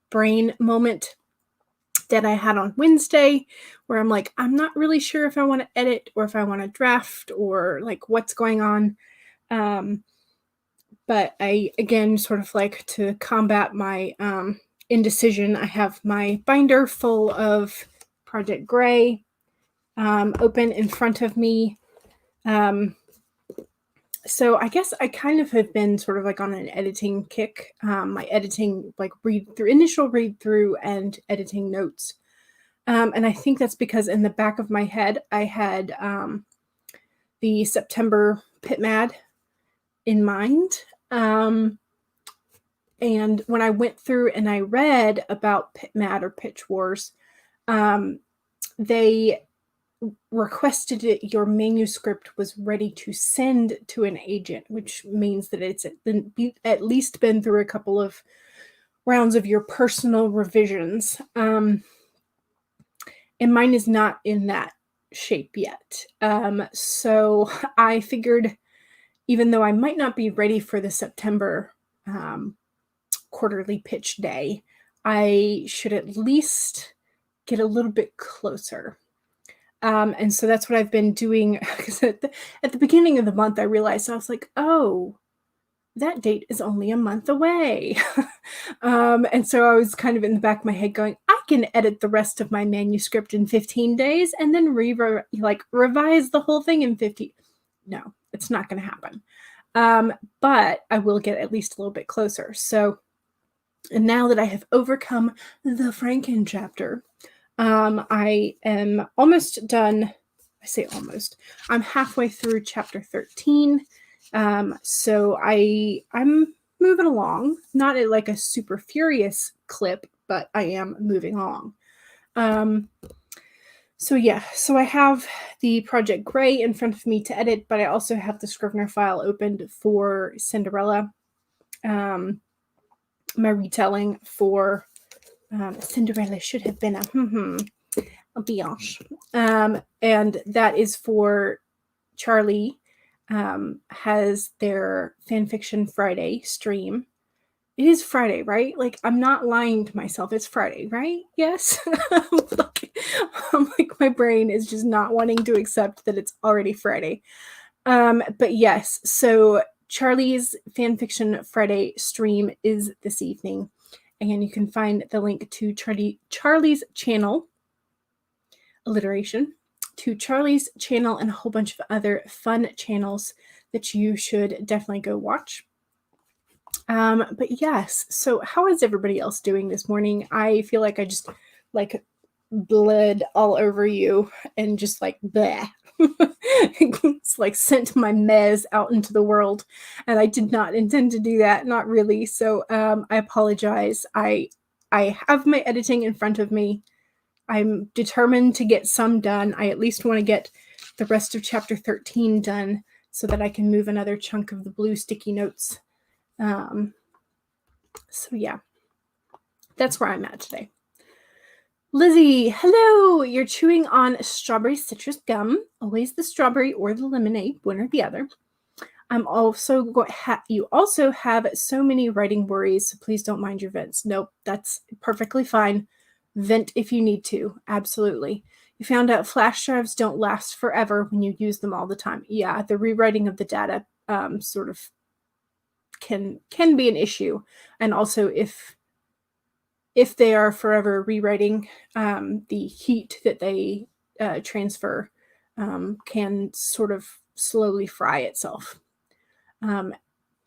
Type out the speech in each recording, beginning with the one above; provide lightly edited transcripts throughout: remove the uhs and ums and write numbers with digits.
brain moment that I had on Wednesday where I'm like, I'm not really sure if I want to edit or if I want to draft or like what's going on. But I, again, sort of like to combat my indecision, I have my binder full of Project Gray open in front of me. So I guess I kind of have been sort of like on an editing kick. My editing, like initial read through and editing notes. And I think that's because in the back of my head, I had the September Pit Mad in mind. And when I went through and I read about Pit Mad or Pitch Wars, they requested that your manuscript was ready to send to an agent, which means that it's at least been through a couple of rounds of your personal revisions. And mine is not in that shape yet. So I figured, even though I might not be ready for the September quarterly pitch day, I should at least get a little bit closer. And so that's what I've been doing. Because at the beginning of the month, I realized, I was like, oh, that date is only a month away. And so I was kind of in the back of my head going, I can edit the rest of my manuscript in 15 days and then revise the whole thing in 50. No, it's not going to happen. But I will get at least a little bit closer. So, and now that I have overcome the Franken chapter, I am almost done. I say almost. I'm halfway through chapter 13. So I'm moving along, not at like a super furious clip, but I am moving along. So yeah, so I have the Project Gray in front of me to edit, but I also have the Scrivener file opened for Cinderella. My retelling for Cinderella should have been a biatch. And that is for Charlie. Has their Fanfiction Friday stream. It is Friday, right? Like, I'm not lying to myself. It's Friday, right? Yes. I'm like, my brain is just not wanting to accept that it's already Friday. But yes, so Charlie's Fanfiction Friday stream is this evening. And you can find the link to Charlie's channel, alliteration, to Charlie's channel and a whole bunch of other fun channels that you should definitely go watch. But yes, so how is everybody else doing this morning? I feel like I just like bled all over you and just like bleh. It's like sent my mez out into the world, and I did not intend to do that, not really. So I apologize. I have my editing in front of me. I'm determined to get some done. I at least want to get the rest of chapter 13 done so that I can move another chunk of the blue sticky notes. So yeah, that's where I'm at today. Lizzie, hello. You're chewing on strawberry citrus gum. Always the strawberry or the lemonade, one or the other. I'm also you also have so many writing worries, so please don't mind your vents. Nope, that's perfectly fine. Vent if you need to. Absolutely. You found out flash drives don't last forever when you use them all the time. Yeah, the rewriting of the data sort of can be an issue. And also if they are forever rewriting, the heat that they transfer can sort of slowly fry itself. And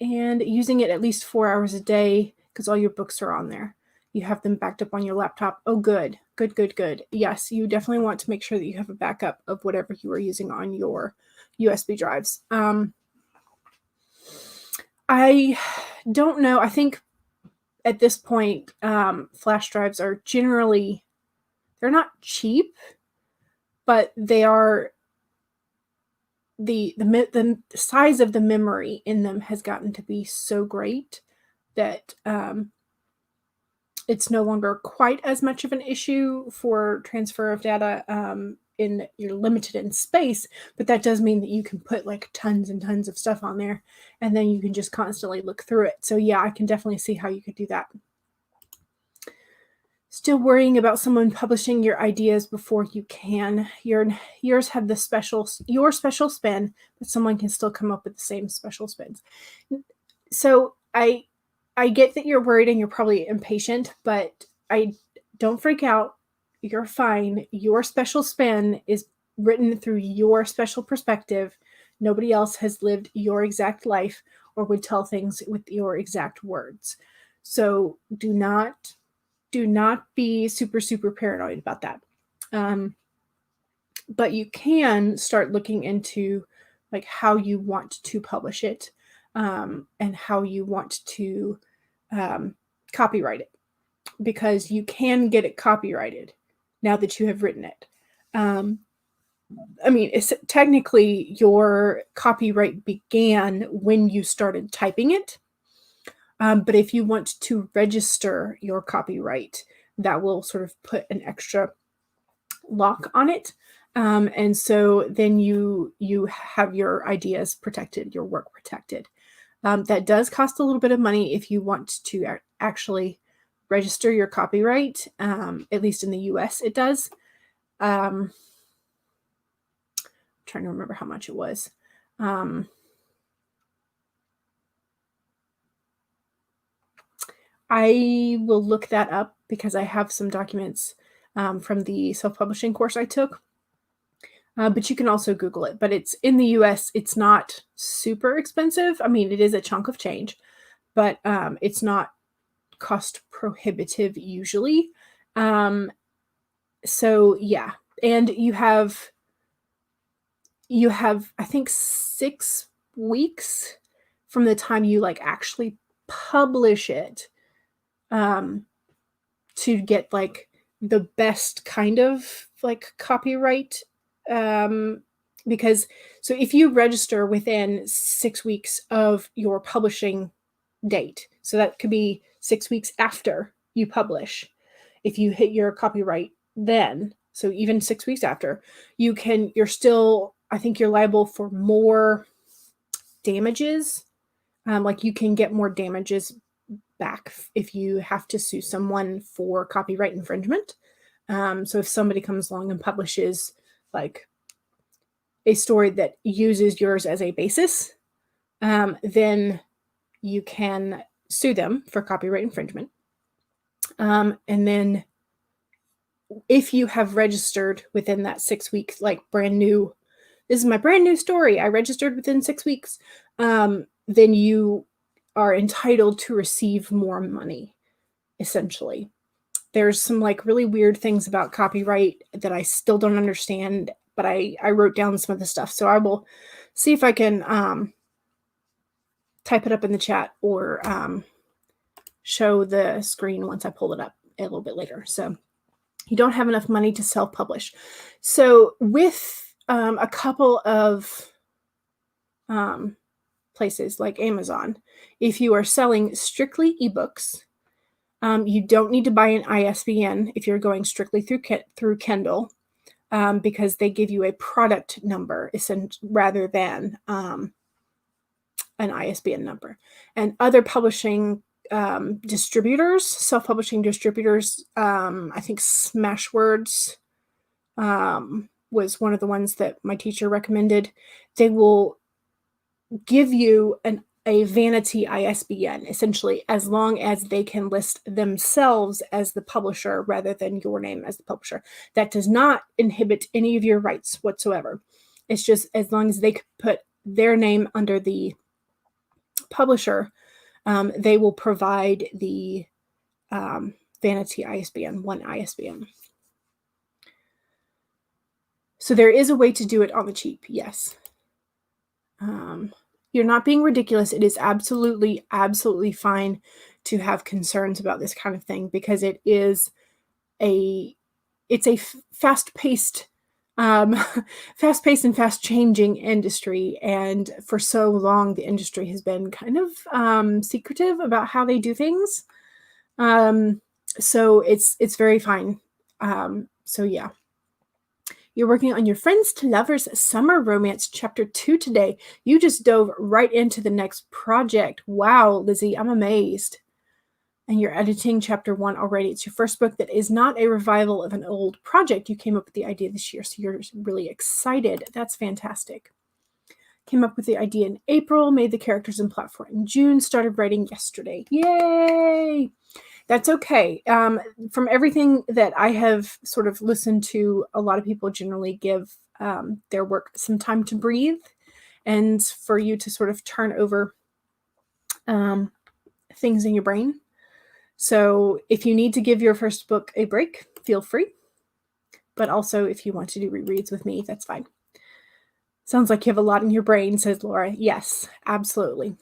using it at least 4 hours a day because all your books are on there. You have them backed up on your laptop. Oh, good. Good. Yes, you definitely want to make sure that you have a backup of whatever you are using on your USB drives. I don't know. I think at this point, flash drives are generally, they're not cheap, but they are, the size of the memory in them has gotten to be so great that it's no longer quite as much of an issue for transfer of data in you're limited in space, but that does mean that you can put like tons and tons of stuff on there and then you can just constantly look through it. So yeah, I can definitely see how you could do that. Still worrying about someone publishing your ideas before you can. Yours have your special spin, but someone can still come up with the same special spins. So I get that you're worried and you're probably impatient, but don't freak out. You're fine. Your special spin is written through your special perspective. Nobody else has lived your exact life or would tell things with your exact words. So do not be super, super paranoid about that. But you can start looking into like how you want to publish it, and how you want to copyright it, because you can get it copyrighted now that you have written it. I mean, it's technically your copyright began when you started typing it. But if you want to register your copyright, that will sort of put an extra lock on it. And so then you have your ideas protected, your work protected. That does cost a little bit of money if you want to actually register your copyright. At least in the US, it does. I'm trying to remember how much it was. I will look that up because I have some documents from the self-publishing course I took. But you can also Google it. But it's in the US, it's not super expensive. I mean, it is a chunk of change, but it's not cost prohibitive usually. So yeah, and you have I think 6 weeks from the time you like actually publish it to get like the best kind of like copyright. Because so if you register within 6 weeks of your publishing date, so that could be 6 weeks after you publish, if you hit your copyright then, so even 6 weeks after, you're still, I think you're liable for more damages. Like you can get more damages back if you have to sue someone for copyright infringement. So if somebody comes along and publishes like a story that uses yours as a basis, then you can sue them for copyright infringement. And then if you have registered within that 6 weeks, like brand new, this is my brand new story, I registered within 6 weeks, then you are entitled to receive more money, essentially. There's some like really weird things about copyright that I still don't understand, but I wrote down some of the stuff. So I will see if I can type it up in the chat or show the screen once I pull it up a little bit later. So you don't have enough money to self-publish. So with a couple of places like Amazon, if you are selling strictly ebooks, you don't need to buy an ISBN if you're going strictly through Kindle, because they give you a product number rather than an ISBN number. And other publishing distributors, self-publishing distributors, I think Smashwords was one of the ones that my teacher recommended. They will give you a vanity ISBN, essentially, as long as they can list themselves as the publisher rather than your name as the publisher. That does not inhibit any of your rights whatsoever. It's just as long as they could put their name under the publisher, they will provide the vanity ISBN, one ISBN. So there is a way to do it on the cheap, yes. You're not being ridiculous. It is absolutely, absolutely fine to have concerns about this kind of thing, because it's a fast-paced and fast-changing industry. And for so long, the industry has been kind of secretive about how they do things. So it's very fine. So yeah. You're working on your Friends to Lovers Summer Romance Chapter 2 today. You just dove right into the next project. Wow, Lizzie, I'm amazed. and you're editing chapter 1 already. It's your first book that is not a revival of an old project. You came up with the idea this year, so you're really excited. That's fantastic. Came up with the idea in April, made the characters and plot for it in June, started writing yesterday. Yay! That's okay. From everything that I have sort of listened to, a lot of people generally give their work some time to breathe and for you to sort of turn over things in your brain. So if you need to give your first book a break, feel free. But also, if you want to do rereads with me, that's fine. Sounds like you have a lot in your brain, says Laura. Yes, absolutely.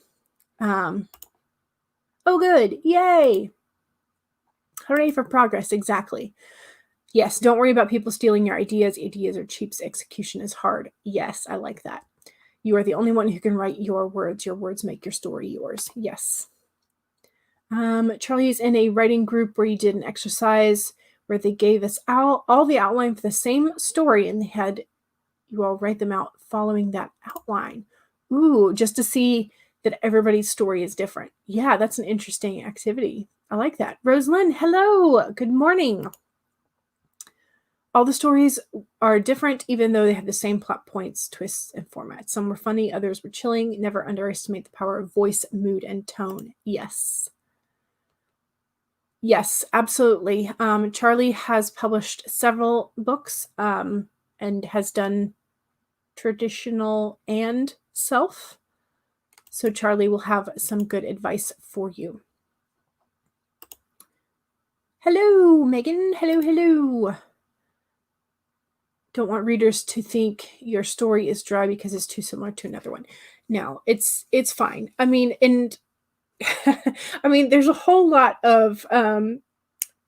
Oh, good. Yay. Hooray for progress. Exactly. Yes, don't worry about people stealing your ideas. Ideas are cheap. Execution is hard. Yes, I like that. You are the only one who can write your words. Your words make your story yours. Yes. Charlie's in a writing group where you did an exercise where they gave us all the outline for the same story, and they had you all write them out following that outline. Ooh, just to see that everybody's story is different. Yeah, that's an interesting activity. I like that. Rosalind, hello. Good morning. All the stories are different, even though they have the same plot points, twists, and formats. Some were funny, others were chilling. Never underestimate the power of voice, mood, and tone. Yes. Yes, absolutely. Charlie has published several books and has done traditional and self. So Charlie will have some good advice for you. Hello, Megan. Hello, hello. Don't want readers to think your story is dry because it's too similar to another one. No, it's fine. I mean, and I mean, there's a whole lot of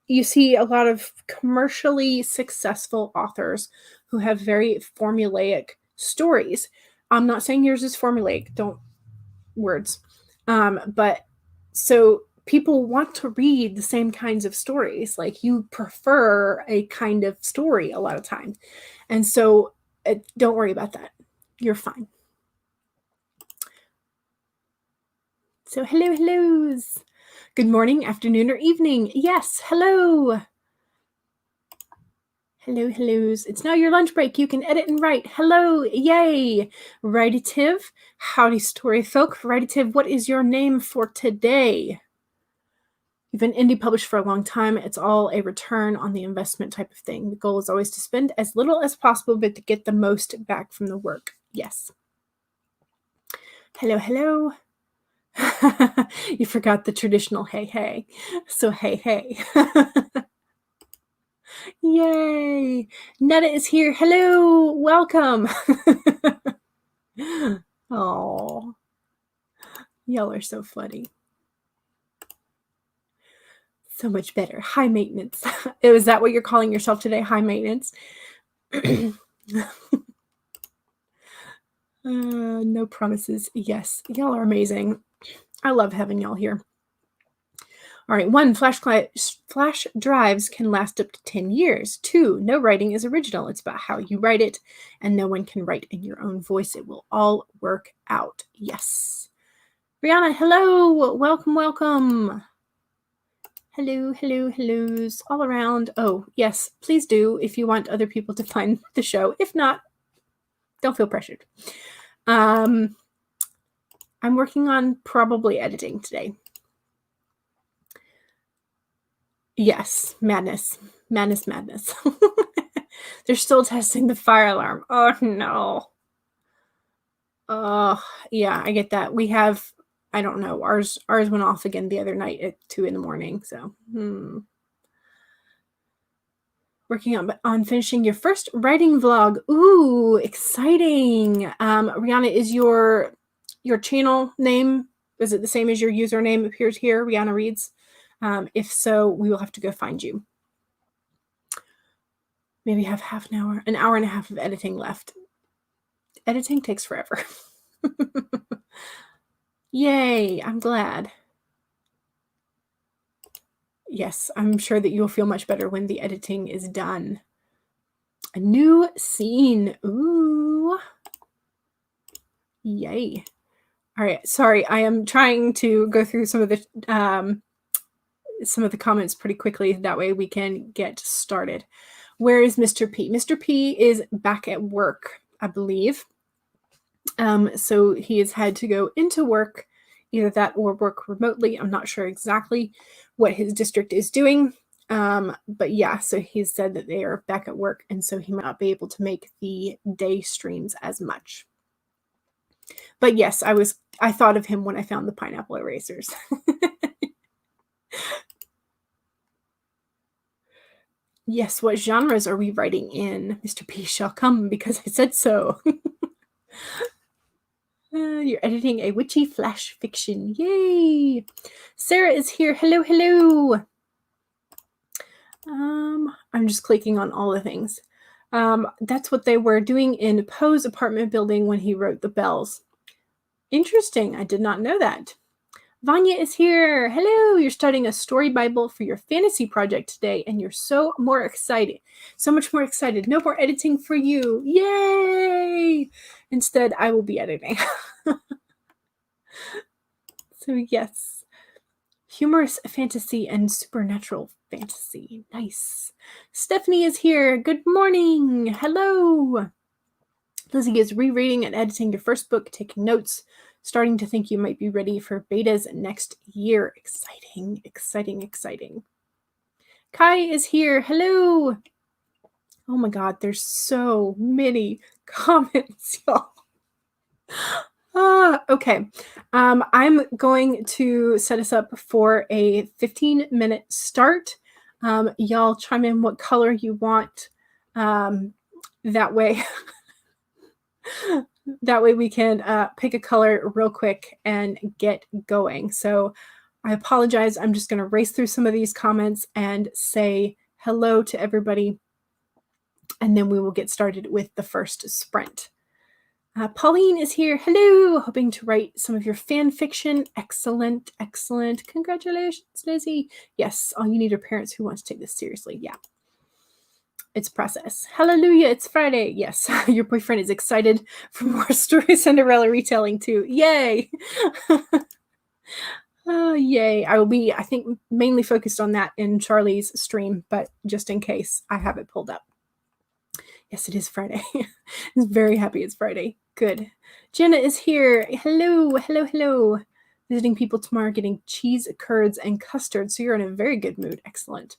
you see a lot of commercially successful authors who have very formulaic stories. I'm not saying yours is formulaic, don't words. But so people want to read the same kinds of stories. Like you prefer a kind of story a lot of times. And so don't worry about that. You're fine. So hellos. Good morning, afternoon, or evening. Yes, hello. Hellos. It's now your lunch break. You can edit and write. Hello. Yay. Writative. Howdy, story folk. Writative, what is your name for today? You've been indie published for a long time. It's all a return on the investment type of thing. The goal is always to spend as little as possible, but to get the most back from the work. Yes. Hello. You forgot the traditional hey. So hey. Yay. Netta is here. Hello. Welcome. Oh, y'all are so funny. So much better. High maintenance. Is that what you're calling yourself today? High maintenance? No promises. Yes, y'all are amazing. I love having y'all here. All right, 1, flash drives can last up to 10 years. 2, no writing is original. It's about how you write it, and no one can write in your own voice. It will all work out. Yes. Brianna, hello. Welcome. Hellos all around. Oh, yes, please do if you want other people to find the show. If not, don't feel pressured. I'm working on probably editing today. Yes, madness. They're still testing the fire alarm. Oh, no. Oh, yeah, I get that. We have, I don't know, ours went off again the other night at 2 a.m. So, working on finishing your first writing vlog. Ooh, exciting. Rihanna, is your channel name, is it the same as your username appears here, Rihanna Reads? If so, we will have to go find you. Maybe have an hour and a half of editing left. Editing takes forever. Yay, I'm glad. Yes, I'm sure that you'll feel much better when the editing is done. A new scene. Ooh. Yay. All right. Sorry, I am trying to go through some of the some of the comments pretty quickly. That way we can get started. Where is Mr. P? Mr. P is back at work, I believe. So he has had to go into work, either that or work remotely. I'm not sure exactly what his district is doing. But yeah, so he said that they are back at work, and so he might not be able to make the day streams as much. But yes, I thought of him when I found the pineapple erasers. Yes, what genres are we writing in? Mr. P shall come because I said so. You're editing a witchy flash fiction. Yay! Sarah is here. Hello, hello. I'm just clicking on all the things. That's what they were doing in Poe's apartment building when he wrote The Bells. Interesting. I did not know that. Vanya is here. Hello. You're starting a story Bible for your fantasy project today, and you're so much more excited. No more editing for you. Yay! Instead, I will be editing. So yes, humorous fantasy and supernatural fantasy. Nice. Stephanie is here. Good morning. Hello. Lizzie is rereading and editing your first book, taking notes, starting to think you might be ready for betas next year. Exciting, exciting, exciting. Kai is here. Hello. Oh my God, there's so many comments, y'all. Okay. I'm going to set us up for a 15-minute start. Y'all chime in what color you want. That way we can pick a color real quick and get going. So I apologize. I'm just going to race through some of these comments and say hello to everybody, and then we will get started with the first sprint. Pauline is here. Hello. Hoping to write some of your fan fiction. Excellent. Excellent. Congratulations, Lizzie. Yes, all you need are parents who want to take this seriously. Yeah. It's process. Hallelujah. It's Friday. Yes. Your boyfriend is excited for more story Cinderella retelling too. Yay. Yay. I will be, I think, mainly focused on that in Charlie's stream, but just in case, I have it pulled up. Yes, it is Friday. I'm very happy it's Friday. Good. Jenna is here. Hello, hello, hello. Visiting people tomorrow, getting cheese, curds, and custard. So you're in a very good mood. Excellent.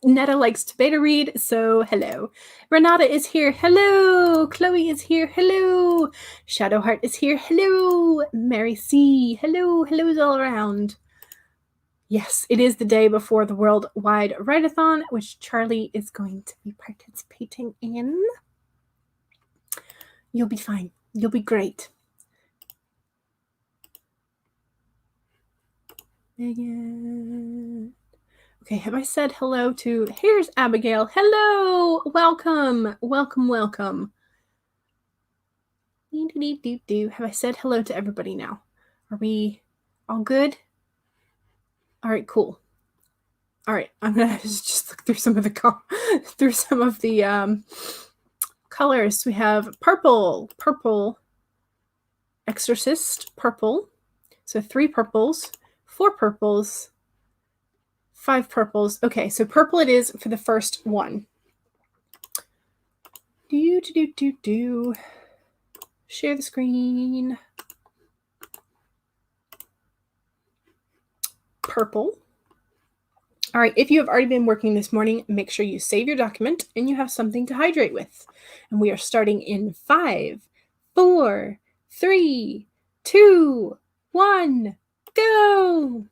Netta likes to beta read, so hello. Renata is here. Hello. Chloe is here. Hello. Shadowheart is here. Hello. Mary C. Hello. Hello's all around. Yes, it is the day before the Worldwide Write-a-thon, which Charlie is going to be participating in. You'll be fine. You'll be great. Megan. Okay, have I said hello to... Here's Abigail. Hello! Welcome! Welcome, welcome. Have I said hello to everybody now? Are we all good? All right, cool. All right, I'm gonna just look through some of the colors. We have purple, exorcist, purple. So 3 purples, 4 purples, 5 purples. Okay, so purple it is for the first one. Share the screen. Purple. All right, if you have already been working this morning, make sure you save your document and you have something to hydrate with. And we are starting in 5, 4, 3, 2, 1, go!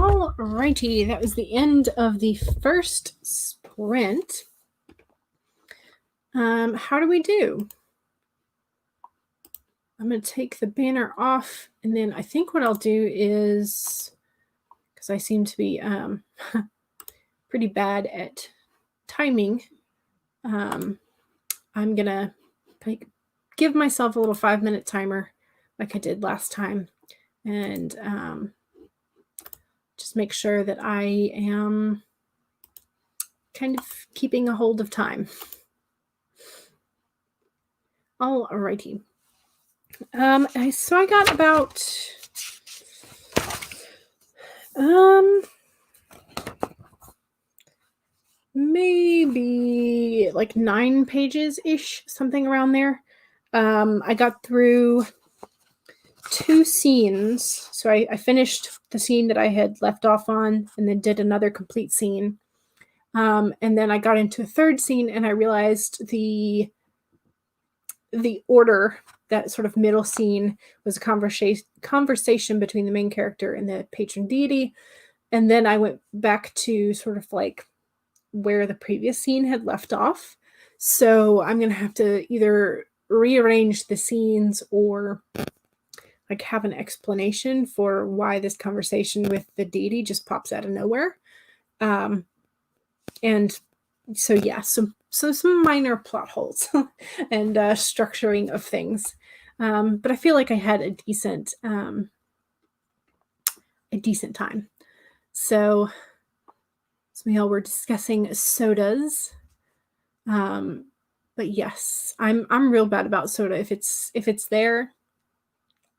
All righty, that was the end of the first sprint. How do we do? I'm going to take the banner off, and then I think what I'll do is, because I seem to be pretty bad at timing, I'm going to give myself a little 5-minute timer like I did last time, and just make sure that I am kind of keeping a hold of time. All righty. So I got about maybe like 9 pages-ish, something around there. I got through 2 scenes. So I finished the scene that I had left off on and then did another complete scene. And then I got into a 3rd scene and I realized the order, that sort of middle scene, was a conversation between the main character and the patron deity. And then I went back to sort of like where the previous scene had left off. So I'm going to have to either rearrange the scenes or like have an explanation for why this conversation with the deity just pops out of nowhere. And so, yeah, so some minor plot holes and structuring of things. But I feel like I had a decent time. So we all were discussing sodas. But yes, I'm real bad about soda. If it's there,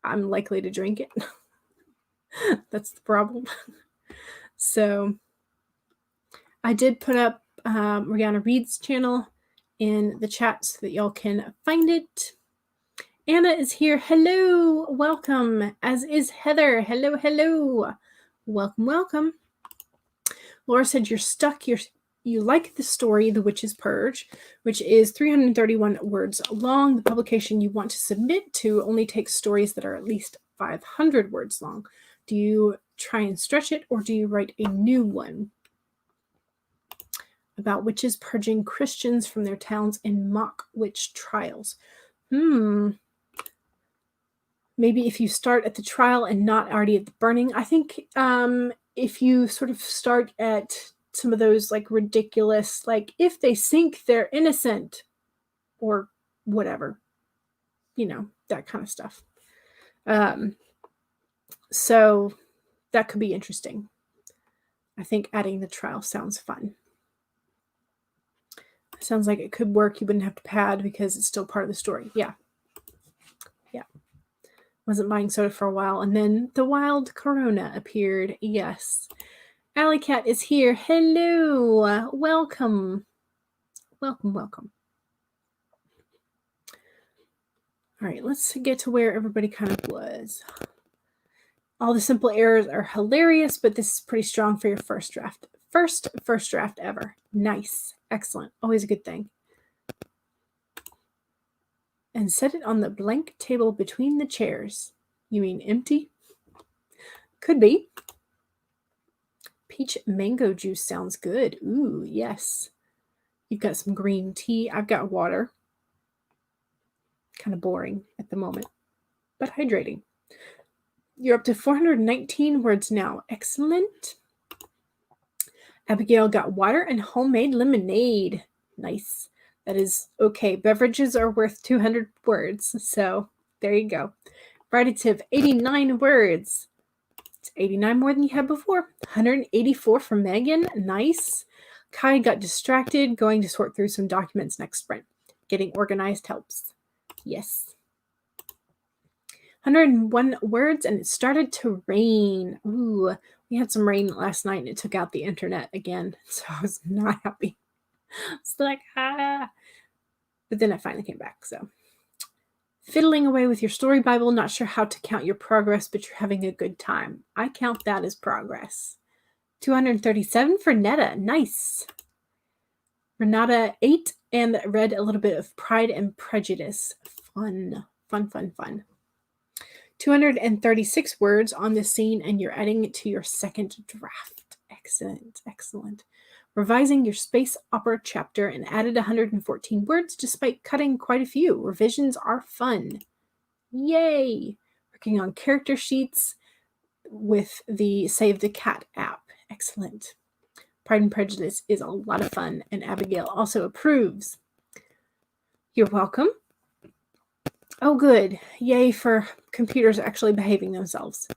I'm likely to drink it. That's the problem. So I did put up Rihanna Reed's channel in the chat so that y'all can find it. Anna is here. Hello, welcome. As is Heather. Hello, hello. Welcome, welcome. Laura said you're stuck. You like the story, The Witch's Purge, which is 331 words long. The publication you want to submit to only takes stories that are at least 500 words long. Do you try and stretch it, or do you write a new one about witches purging Christians from their towns in mock witch trials? Maybe if you start at the trial and not already at the burning. I think if you sort of start at some of those like ridiculous, like if they sink, they're innocent, or whatever, that kind of stuff. So that could be interesting. I think adding the trial sounds fun. Sounds like it could work. You wouldn't have to pad because it's still part of the story. Yeah. Wasn't buying soda for a while, and then the wild Corona appeared. Yes. Alley Cat is here. Hello. Welcome. Welcome, welcome. All right, let's get to where everybody kind of was. All the simple errors are hilarious, but this is pretty strong for your first draft. First draft ever. Nice. Excellent. Always a good thing. And set it on the blank table between the chairs. You mean empty? Could be. Peach mango juice sounds good. Ooh, yes. You've got some green tea. I've got water. Kind of boring at the moment, but hydrating. You're up to 419 words now. Excellent. Abigail got water and homemade lemonade. Nice. That is okay. Beverages are worth 200 words. So there you go. Archetype, 89 words. It's 89 more than you had before. 184 from Megan. Nice. Kai got distracted going to sort through some documents next sprint. Getting organized helps. Yes. 101 words, and it started to rain. Ooh, we had some rain last night and it took out the internet again. So I was not happy. It's like, But then I finally came back, so. Fiddling away with your story Bible, not sure how to count your progress, but you're having a good time. I count that as progress. 237 for Netta. Nice. Renata ate and read a little bit of Pride and Prejudice. Fun, fun, fun, fun. 236 words on the scene, and you're adding it to your second draft. Excellent, excellent. Revising your space opera chapter and added 114 words despite cutting quite a few. Revisions are fun. Yay! Working on character sheets with the Save the Cat app. Excellent. Pride and Prejudice is a lot of fun, and Abigail also approves. You're welcome. Oh, good. Yay for computers actually behaving themselves.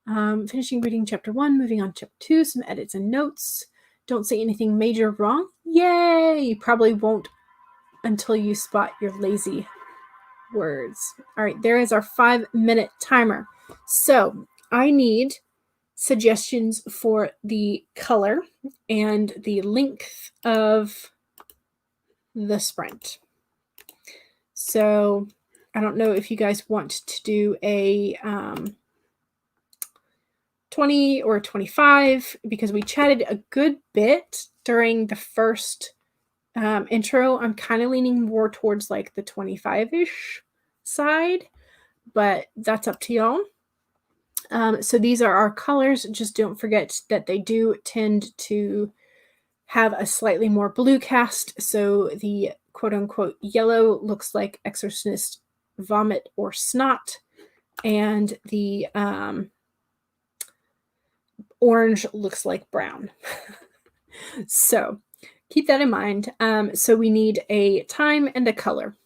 Finishing reading chapter 1, moving on to chapter 2, some edits and notes. Don't say anything major wrong. Yay! You probably won't until you spot your lazy words. All right, there is our 5-minute timer. So I need suggestions for the color and the length of the sprint. So I don't know if you guys want to do a 20 or 25, because we chatted a good bit during the first intro. I'm kind of leaning more towards like the 25-ish side, but that's up to y'all. So these are our colors. Just don't forget that they do tend to have a slightly more blue cast. So the quote-unquote yellow looks like exorcist vomit or snot, and the orange looks like brown. So keep that in mind. So we need a time and a color.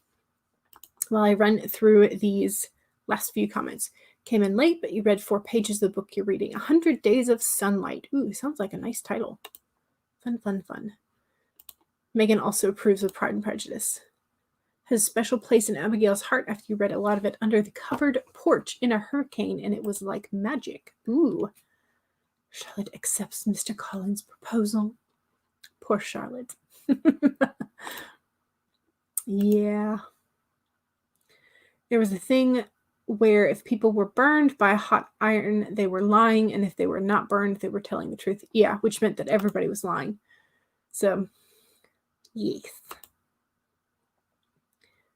While I run through these last few comments. Came in late, but you read 4 pages of the book you're reading. 100 Days of Sunlight. Ooh, sounds like a nice title. Fun, fun, fun. Megan also approves of Pride and Prejudice. Has a special place in Abigail's heart after you read a lot of it under the covered porch in a hurricane, and it was like magic. Ooh. Charlotte accepts Mr. Collins' proposal. Poor Charlotte. Yeah. There was a thing where if people were burned by a hot iron, they were lying, and if they were not burned, they were telling the truth. Yeah, which meant that everybody was lying. So, yes.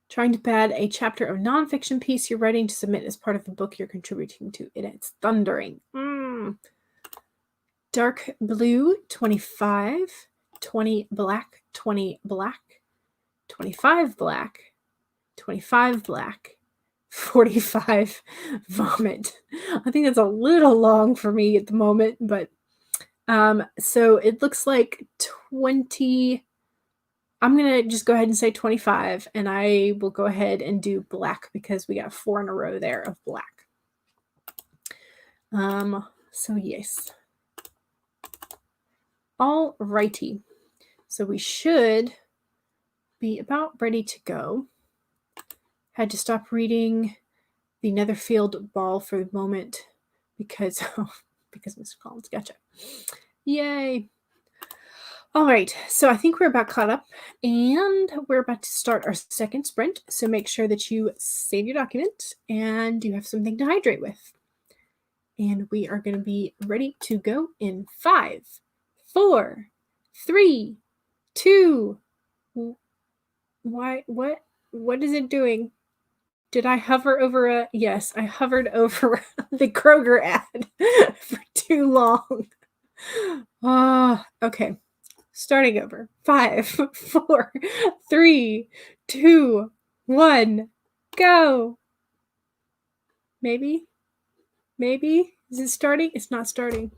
Trying to pad a chapter of nonfiction piece you're writing to submit as part of the book you're contributing to. It's thundering. Dark blue, 25. 20 black, 20 black. 25 black. 25 black. 45 vomit. I think that's a little long for me at the moment, but so it looks like 20. I'm going to just go ahead and say 25, and I will go ahead and do black because we got 4 in a row there of black. So yes. All righty. So we should be about ready to go. Had to stop reading the Netherfield Ball for the moment because Mr. Collins. Gotcha. Yay. All right. So I think we're about caught up, and we're about to start our second sprint. So make sure that you save your document and you have something to hydrate with. And we are going to be ready to go in 5, 4, 3, 2. Why? What is it doing? Did I hover over a... Yes, I hovered over the Kroger ad for too long. Okay. Starting over. 5, 4, 3, 2, 1, go. Maybe? Is it starting? It's not starting.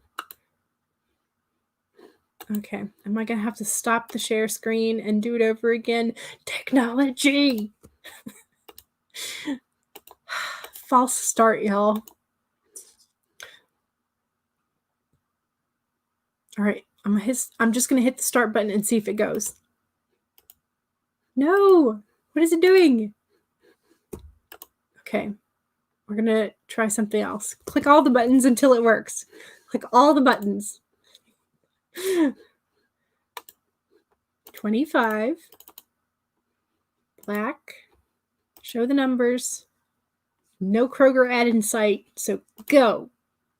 Okay. Am I going to have to stop the share screen and do it over again? Technology! False start, y'all. All right. I'm just going to hit the start button and see if it goes. No! What is it doing? Okay. We're going to try something else. Click all the buttons until it works. Click all the buttons. 25. Black. Show the numbers. No Kroger ad in sight. So go.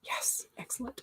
Yes. Excellent.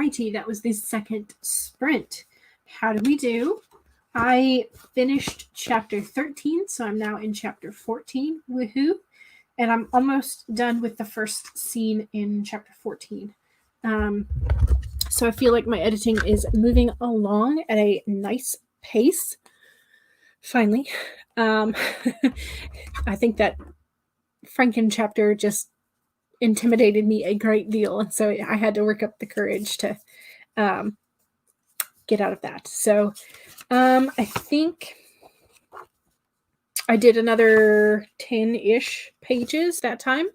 righty, that was the second sprint. How did we do? I finished chapter 13, so I'm now in chapter 14. Woohoo! And I'm almost done with the first scene in chapter 14. So I feel like my editing is moving along at a nice pace. Finally. I think that Franken chapter just intimidated me a great deal, and so I had to work up the courage to get out of that. So I think I did another 10-ish pages that time,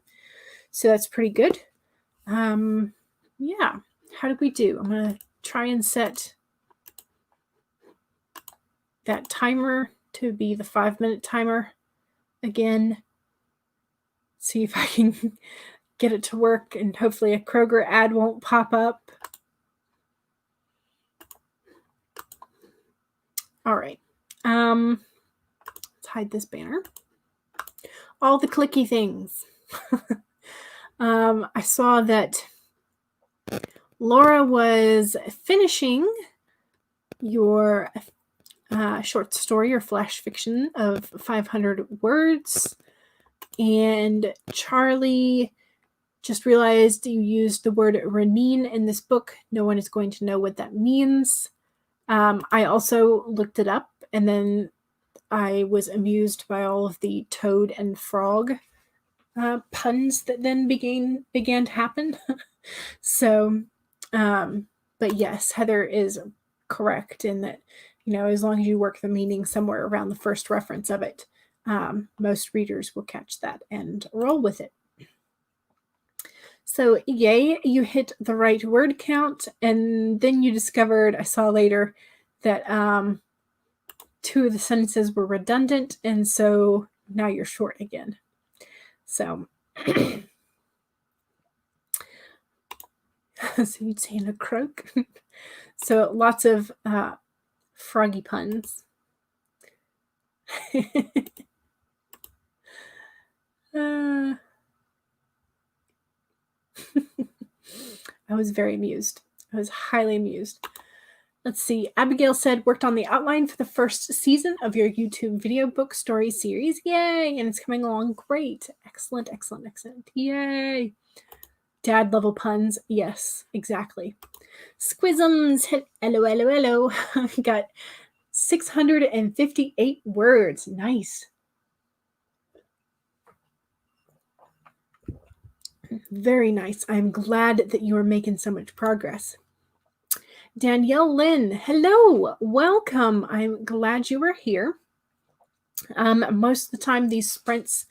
so that's pretty good. Yeah, how did we do? I'm gonna try and set that timer to be the 5-minute timer again. See if I can get it to work, and hopefully a Kroger ad won't pop up. All right. Let's hide this banner. All the clicky things. I saw that Laura was finishing your short story or flash fiction of 500 words, and Charlie just realized you used the word ranine in this book. No one is going to know what that means. I also looked it up, and then I was amused by all of the toad and frog puns that then began to happen. So, but yes, Heather is correct in that, as long as you work the meaning somewhere around the first reference of it, most readers will catch that and roll with it. So yay, you hit the right word count, and then you discovered, I saw later, that 2 of the sentences were redundant, and so now you're short again. So, so you'd say in a croak. So lots of froggy puns. I was very amused. I was highly amused. Let's see. Abigail said, worked on the outline for the first season of your YouTube video book story series. Yay! And it's coming along great. Excellent, excellent, excellent. Yay! Dad level puns. Yes, exactly. Squisms. Hello, hello, hello. Got 658 words. Nice. Very nice. I'm glad that you are making so much progress. Danielle Lynn, hello, welcome. I'm glad you are here. Most of the time, these sprints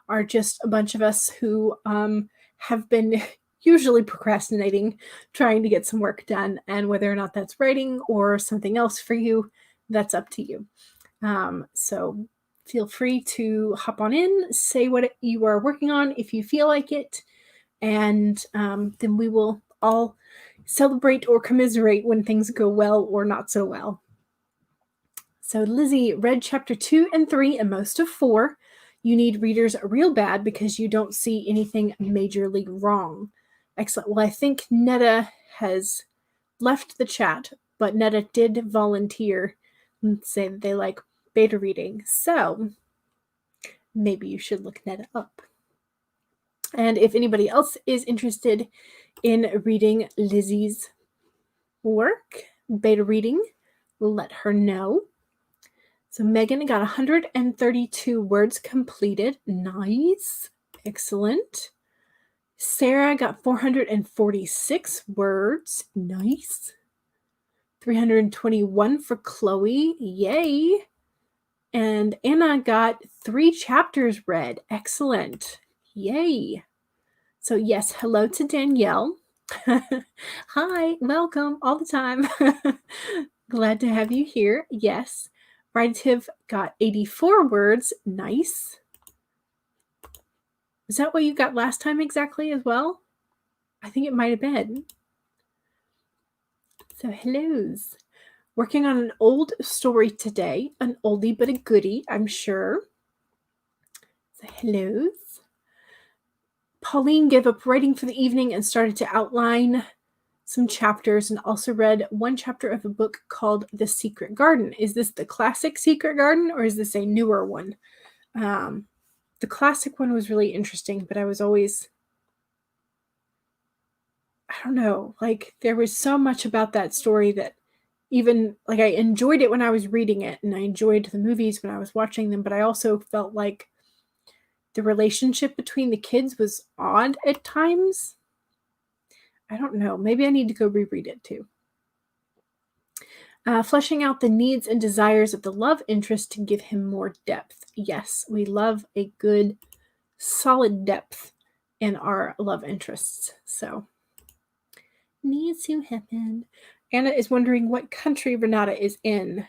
are just a bunch of us who have been usually procrastinating, trying to get some work done, and whether or not that's writing or something else for you, that's up to you. So feel free to hop on in, say what you are working on if you feel like it, and then we will all celebrate or commiserate when things go well or not so well. So Lizzie read chapter 2 and 3 and most of 4. You need readers real bad because you don't see anything majorly wrong. Excellent. Well, I think Netta has left the chat, but Netta did volunteer and say that they like beta reading. So maybe you should look Netta up. And if anybody else is interested in reading Lizzie's work, beta reading, let her know. So Megan got 132 words completed. Nice. Excellent. Sarah got 446 words. Nice. 321 for Chloe. Yay. And Anna got 3 chapters read. Excellent. Yay. So yes, hello to Danielle. Hi, welcome all the time. Glad to have you here. Yes. Writive got 84 words. Nice. Is that what you got last time exactly as well? I think it might have been. So hellos. Working on an old story today. An oldie but a goodie, I'm sure. So hellos. Pauline gave up writing for the evening and started to outline. some chapters and also read one chapter of a book called The Secret Garden. Is this the classic Secret Garden or is this a newer one? The classic one was really interesting, but I was always, I don't know, like there was so much about that story that even like I enjoyed it when I was reading it and I enjoyed the movies when I was watching them, but I also felt like the relationship between the kids was odd at times. I don't know. Maybe I need to go reread it too. Fleshing out the needs and desires of the love interest to give him more depth. Yes, we love a good, solid depth in our love interests. So, needs to happen. Anna is wondering what country Renata is in.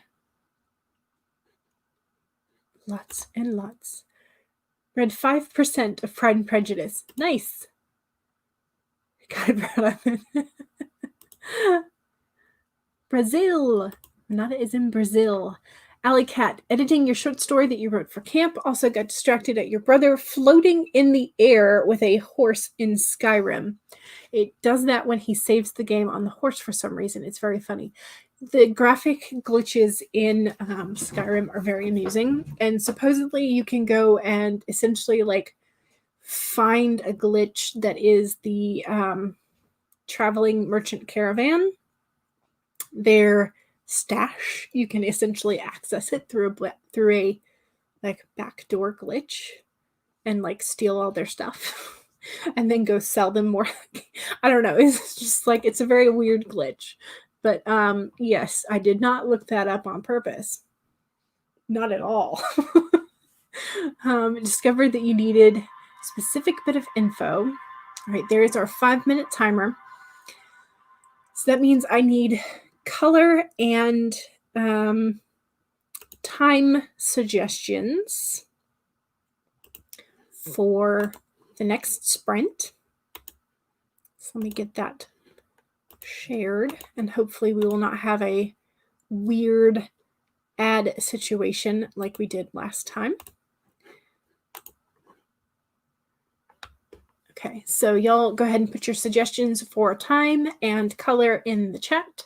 Lots and lots. Read 5% of Pride and Prejudice. Nice. God, Brazil. Renata is in Brazil. Alley Cat, editing your short story that you wrote for camp. Also got distracted at your brother floating in the air with a horse in Skyrim. It does that when he saves the game on the horse for some reason. It's very funny. The graphic glitches in Skyrim are very amusing. And supposedly you can go and essentially like find a glitch that is the traveling merchant caravan. Their stash, you can essentially access it through a like backdoor glitch and like steal all their stuff and then go sell them more. I don't know. It's just like it's a very weird glitch. But yes, I did not look that up on purpose. Not at all. Discovered that you needed a specific bit of info. All right, there is our 5-minute timer. So that means I need color and time suggestions for the next sprint. So let me get that shared, and hopefully we will not have a weird ad situation like we did last time. Okay, so y'all go ahead and put your suggestions for time and color in the chat.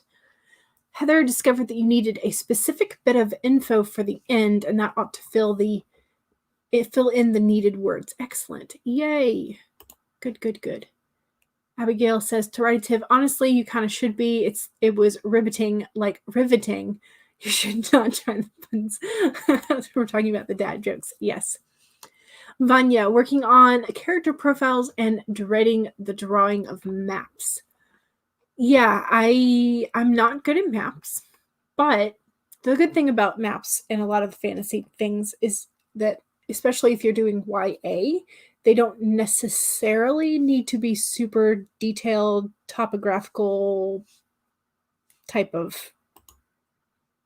Heather discovered that you needed a specific bit of info for the end, and that ought to fill in the needed words. Excellent. Yay. Good, good, good. Abigail says to Writative, honestly, you kind of should be. It was riveting, like riveting. You should not try the puns. We're talking about the dad jokes. Yes. Vanya, working on character profiles and dreading the drawing of maps. Yeah, I'm not good at maps, but the good thing about maps and a lot of the fantasy things is that, especially if you're doing YA, they don't necessarily need to be super detailed, topographical type of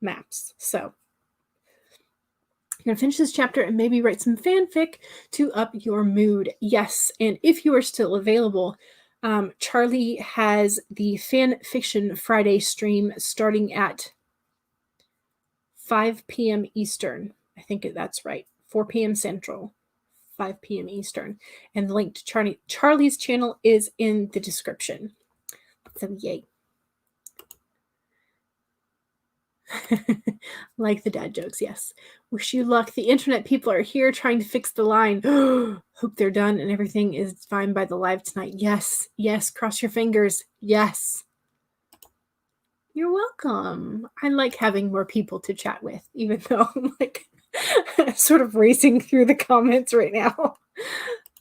maps. So I'm going to finish this chapter and maybe write some fanfic to up your mood. Yes, and if you are still available, Charlie has the Fan Fiction Friday stream starting at 5 p.m. Eastern. I think that's right. 4 p.m. Central, 5 p.m. Eastern. And the link to Charlie's channel is in the description. So yay. Like the dad jokes, yes. Wish you luck. The internet people are here trying to fix the line. Hope they're done and everything is fine by the live tonight. Yes, yes, cross your fingers. Yes. You're welcome. I like having more people to chat with, even though I'm like sort of racing through the comments right now.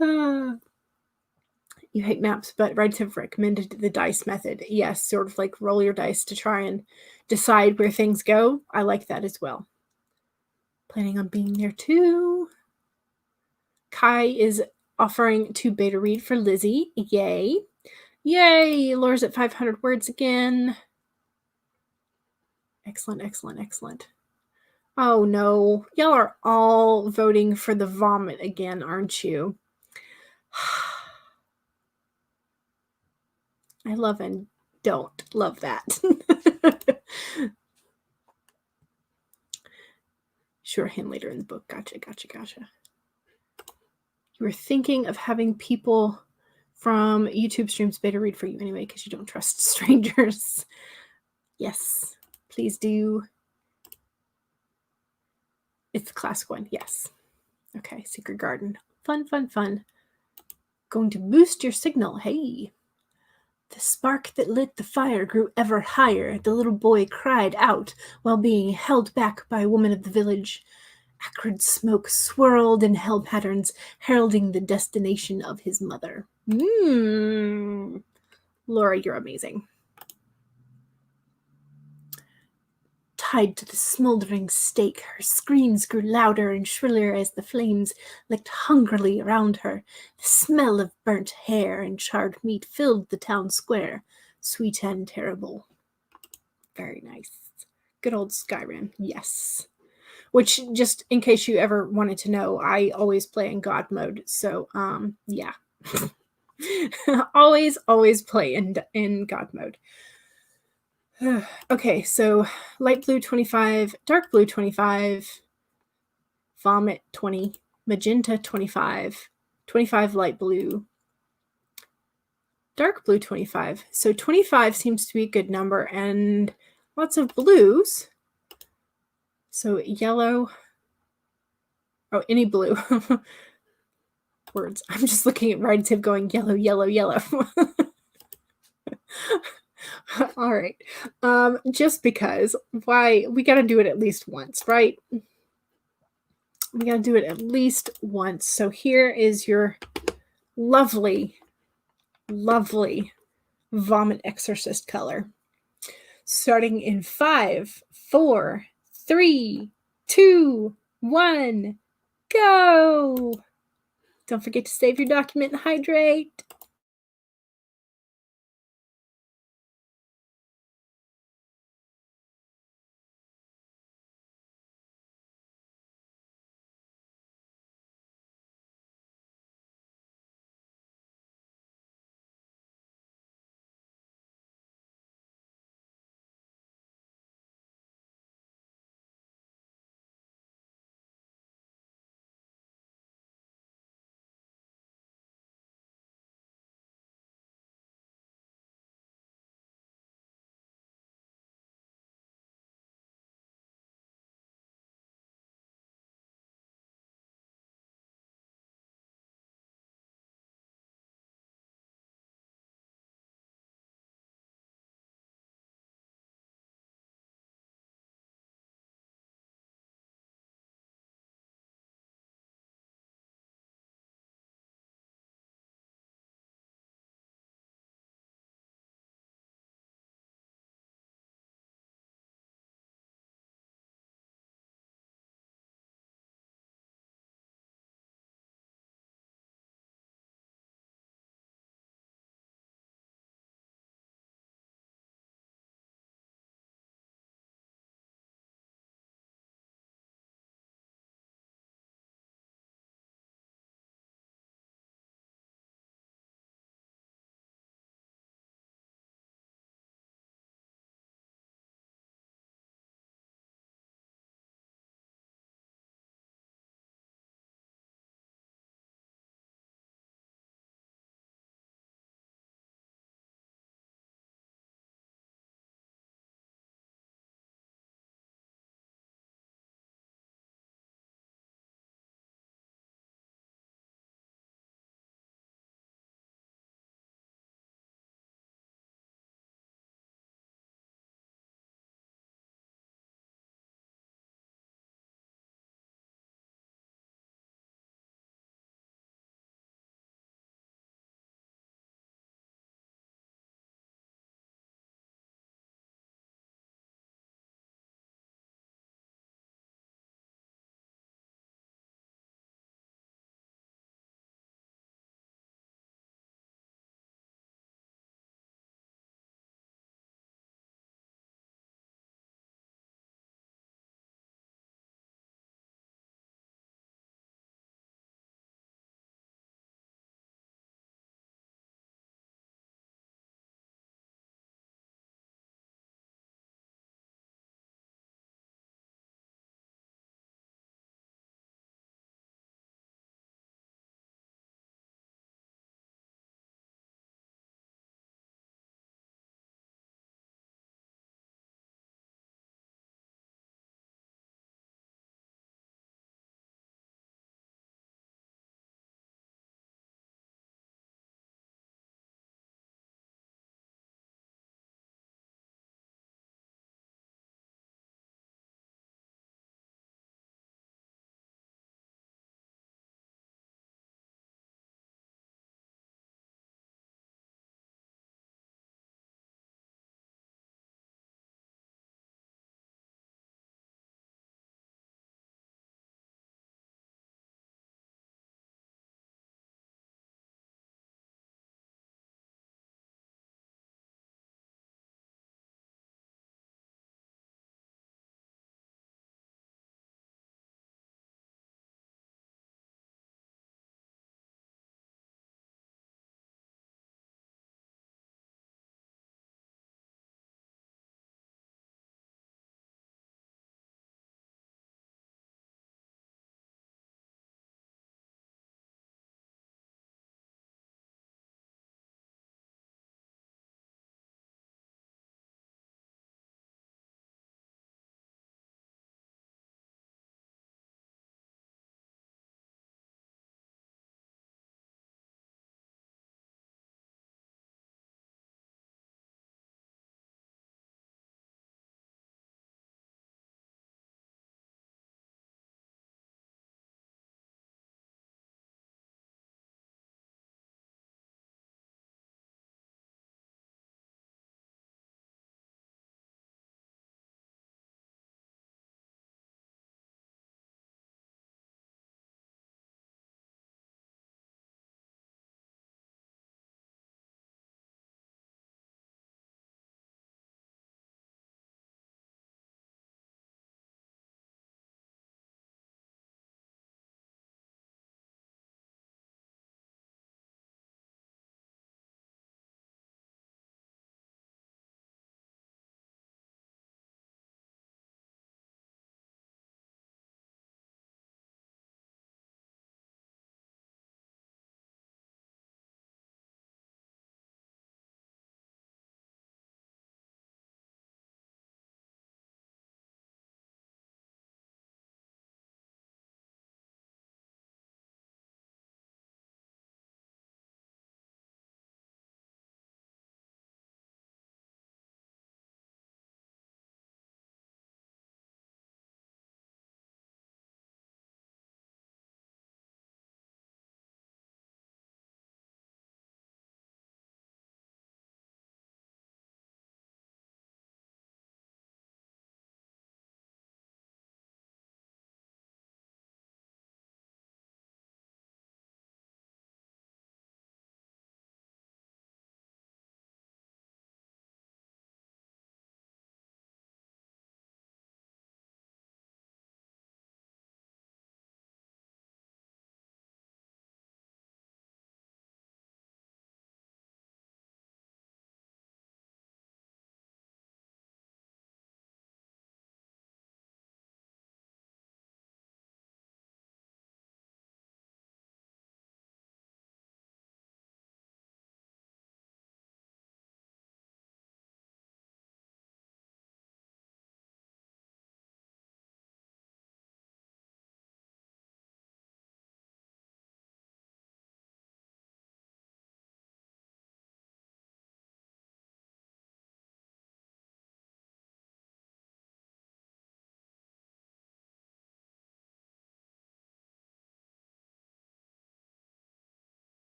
You hate maps, but Writative recommended the dice method. Yes, sort of like roll your dice to try and decide where things go. I like that as well. Planning on being there too. Kai is offering to beta read for Lizzie. Yay. Yay. Laura's at 500 words again. Excellent, excellent, excellent. Oh no. Y'all are all voting for the vomit again, aren't you? I love and don't love that. Shorthand later in the book. Gotcha, gotcha, gotcha. You were thinking of having people from YouTube streams beta read for you anyway, because you don't trust strangers. Yes, please do. It's the classic one, yes. Okay, Secret Garden. Fun, fun, fun. Going to boost your signal, hey. The spark that lit the fire grew ever higher. The little boy cried out while being held back by a woman of the village. Acrid smoke swirled in hell patterns, heralding the destination of his mother. Laura, you're amazing. Tied to the smoldering stake, her screams grew louder and shriller as the flames licked hungrily around her. The smell of burnt hair and charred meat filled the town square, sweet and terrible. Very nice. Good old Skyrim, yes. Which, just in case you ever wanted to know, I always play in God mode, so, yeah. always play in God mode. Okay, so light blue 25, dark blue 25, vomit 20, magenta 25, 25 light blue, dark blue 25. So 25 seems to be a good number, and lots of blues. So yellow, oh, any blue. Words. I'm just looking at WritingTip going yellow, yellow, yellow. All right. Just because, why, we got to do it at least once, right? We got to do it at least once. So here is your lovely, lovely vomit exorcist color. Starting in 5, 4, 3, 2, 1, go! Don't forget to save your document and hydrate.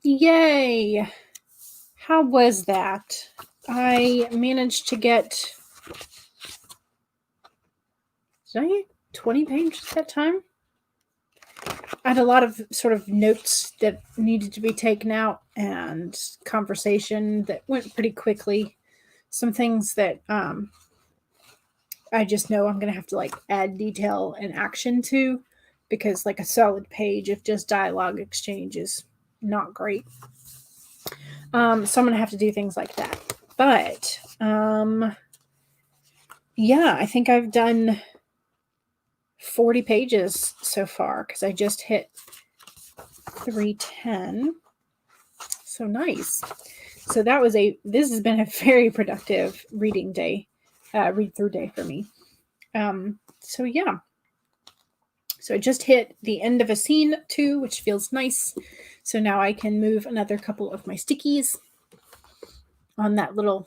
Yay! How was that? I managed to get, did I get 20 pages that time? I had a lot of sort of notes that needed to be taken out and conversation that went pretty quickly. Some things that I just know I'm going to have to like add detail and action to, because like a solid page of just dialogue exchange is not great. So I'm going to have to do things like that. But yeah, I think I've done 40 pages so far because I just hit 310. So nice. So that was this has been a very productive reading day, read through day for me. So yeah. So I just hit the end of a scene too, which feels nice. So now I can move another couple of my stickies on that little,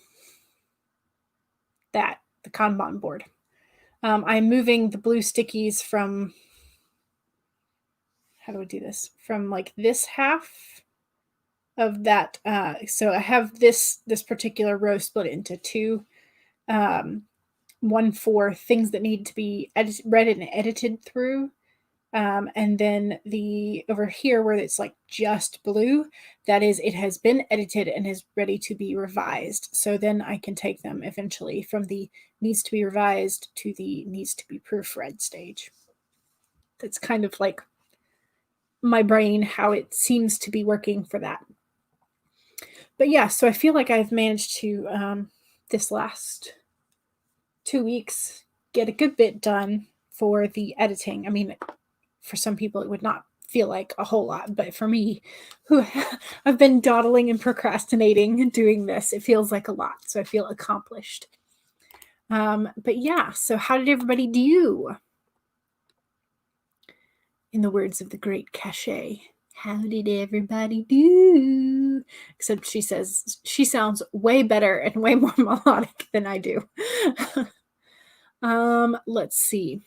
the Kanban board. I'm moving the blue stickies from, how do I do this? From like this half of that. So I have this particular row split into two. One for things that need to be read and edited through. And then the over here where it's like just blue, that is, it has been edited and is ready to be revised. So then I can take them eventually from the needs to be revised to the needs to be proofread stage. That's kind of like my brain, how it seems to be working for that. But yeah, so I feel like I've managed to, this last 2 weeks, get a good bit done for the editing. I mean, for some people, it would not feel like a whole lot, but for me, who I've been dawdling and procrastinating and doing this, it feels like a lot. So I feel accomplished. But yeah, so how did everybody do? In the words of the great Cachet, how did everybody do? Except she says she sounds way better and way more melodic than I do. Let's see.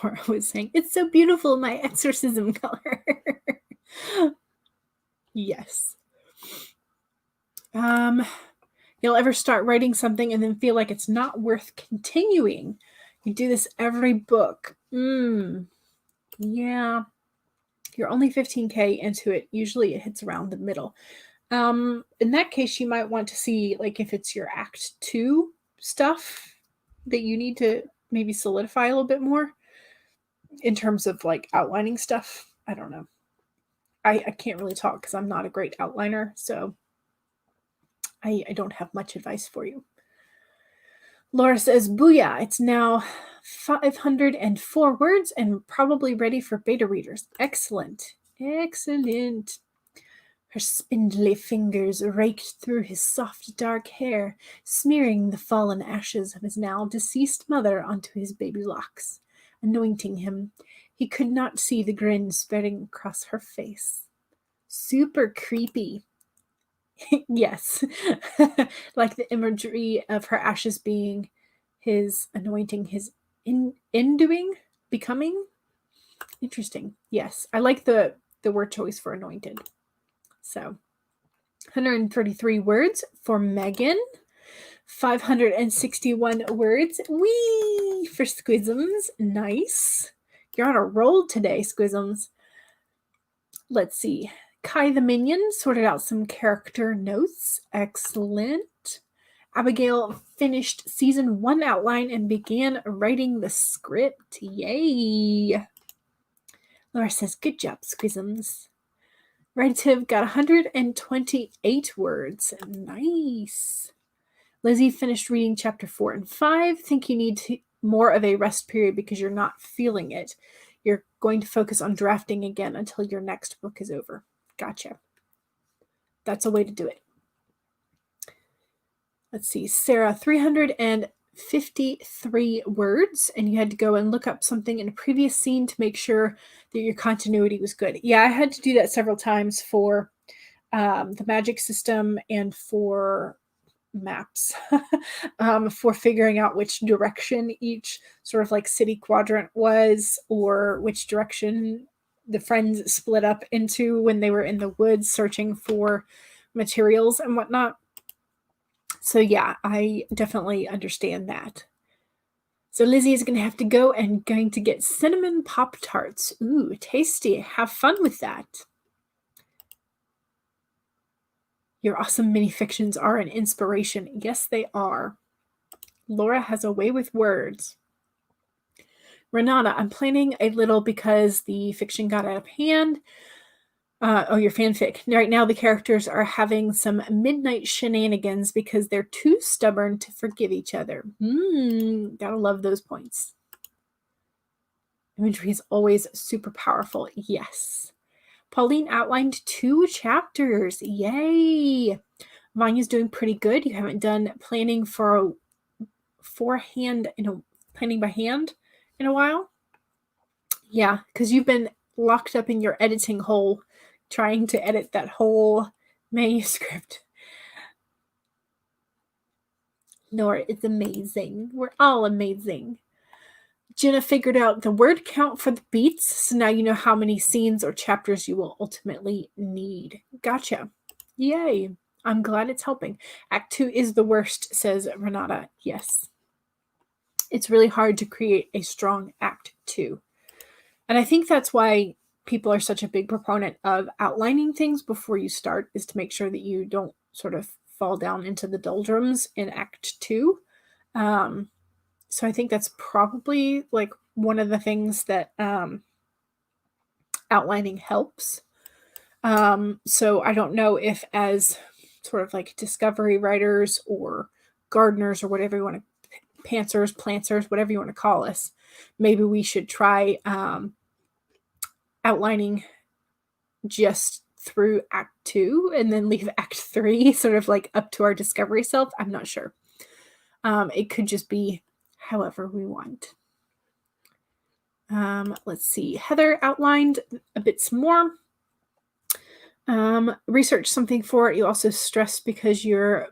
Laura was saying, it's so beautiful, my exorcism color. Yes. You'll ever start writing something and then feel like it's not worth continuing. You do this every book. Yeah. You're only 15K into it. Usually it hits around the middle. In that case, you might want to see like if it's your Act 2 stuff that you need to maybe solidify a little bit more in terms of like outlining stuff. I don't know. I can't really talk because I'm not a great outliner, so I don't have much advice for you. Laura says, booyah, it's now 504 words and probably ready for beta readers. Excellent. Excellent. Her spindly fingers raked through his soft dark hair, smearing the fallen ashes of his now deceased mother onto his baby locks, anointing him. He could not see the grin spreading across her face. Super creepy. Yes. Like the imagery of her ashes being his anointing, his enduing, becoming. Interesting. Yes. I like the word choice for anointed. So 133 words for Megan. 561 words. Whee! For Squisms. Nice. You're on a roll today, Squisms. Let's see. Kai the Minion sorted out some character notes. Excellent. Abigail finished season 1 outline and began writing the script. Yay. Laura says, good job, Squisms. Relative got 128 words. Nice. Lizzie finished reading chapter 4 and 5. Think you need more of a rest period because you're not feeling it. You're going to focus on drafting again until your next book is over. Gotcha. That's a way to do it. Let's see. Sarah, 353 words, and you had to go and look up something in a previous scene to make sure that your continuity was good. Yeah, I had to do that several times for the magic system and for maps for figuring out which direction each sort of like city quadrant was, or which direction the friends split up into when they were in the woods searching for materials and whatnot. So yeah, I definitely understand that. So Lizzie is going to have to go and going to get cinnamon Pop-Tarts. Ooh, tasty. Have fun with that. Your awesome mini-fictions are an inspiration. Yes, they are. Laura has a way with words. Renata, I'm planning a little because the fiction got out of hand. Your fanfic. Right now the characters are having some midnight shenanigans because they're too stubborn to forgive each other. Gotta love those points. Imagery is always super powerful. Yes. Pauline outlined 2 chapters. Yay! Vanya's doing pretty good. You haven't done planning for planning by hand in a while. Yeah, because you've been locked up in your editing hole trying to edit that whole manuscript. Nora is amazing. We're all amazing. Jenna figured out the word count for the beats, so now you know how many scenes or chapters you will ultimately need. Gotcha. Yay. I'm glad it's helping. Act 2 is the worst, says Renata. Yes. It's really hard to create a strong Act 2. And I think that's why people are such a big proponent of outlining things before you start, is to make sure that you don't sort of fall down into the doldrums in Act 2. So I think that's probably like one of the things that outlining helps. So I don't know if as sort of like discovery writers or gardeners or whatever you want to, planters, whatever you want to call us, maybe we should try outlining just through Act 2 and then leave Act 3 sort of like up to our discovery self. I'm not sure. It could just be however we want. Let's see. Heather outlined a bit some more. Research something for it. You also stress because you're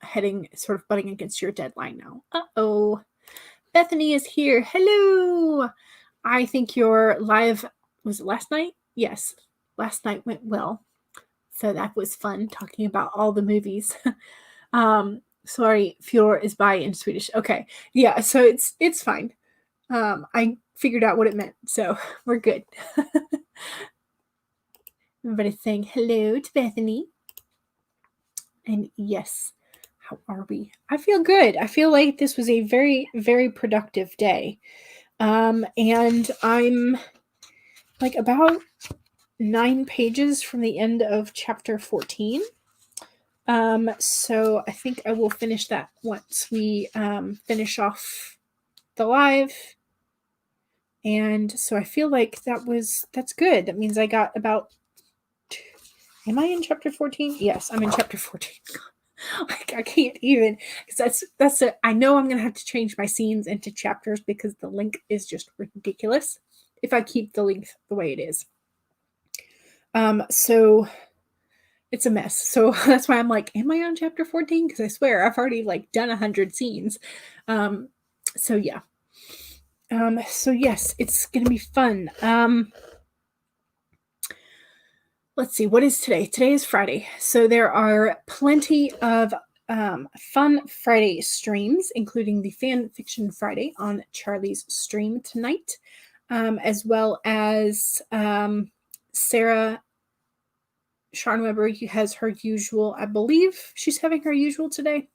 heading sort of butting against your deadline now. Uh-oh. Bethany is here. Hello. I think your live, was it last night? Yes. Last night went well. So that was fun talking about all the movies. Sorry, Fjord is by in Swedish. Okay. Yeah, so it's fine. I figured out what it meant, so we're good. Everybody's saying hello to Bethany. And yes, how are we? I feel good. I feel like this was a very, very productive day. And I'm like about 9 pages from the end of chapter 14. So I think I will finish that once we finish off the live. And so I feel like that's good. That means I got about, am I in chapter 14? Yes, I'm in chapter 14. Like I can't even, because I know I'm going to have to change my scenes into chapters because the length is just ridiculous if I keep the length the way it is. So it's a mess. So that's why I'm like, am I on chapter 14? Because I swear I've already like done 100 scenes. So yeah. So yes, it's going to be fun. Let's see, what is today? Today is Friday. So there are plenty of fun Friday streams, including the Fan Fiction Friday on Charlie's stream tonight, as well as Sarah Scharnweber has her usual, I believe she's having her usual today.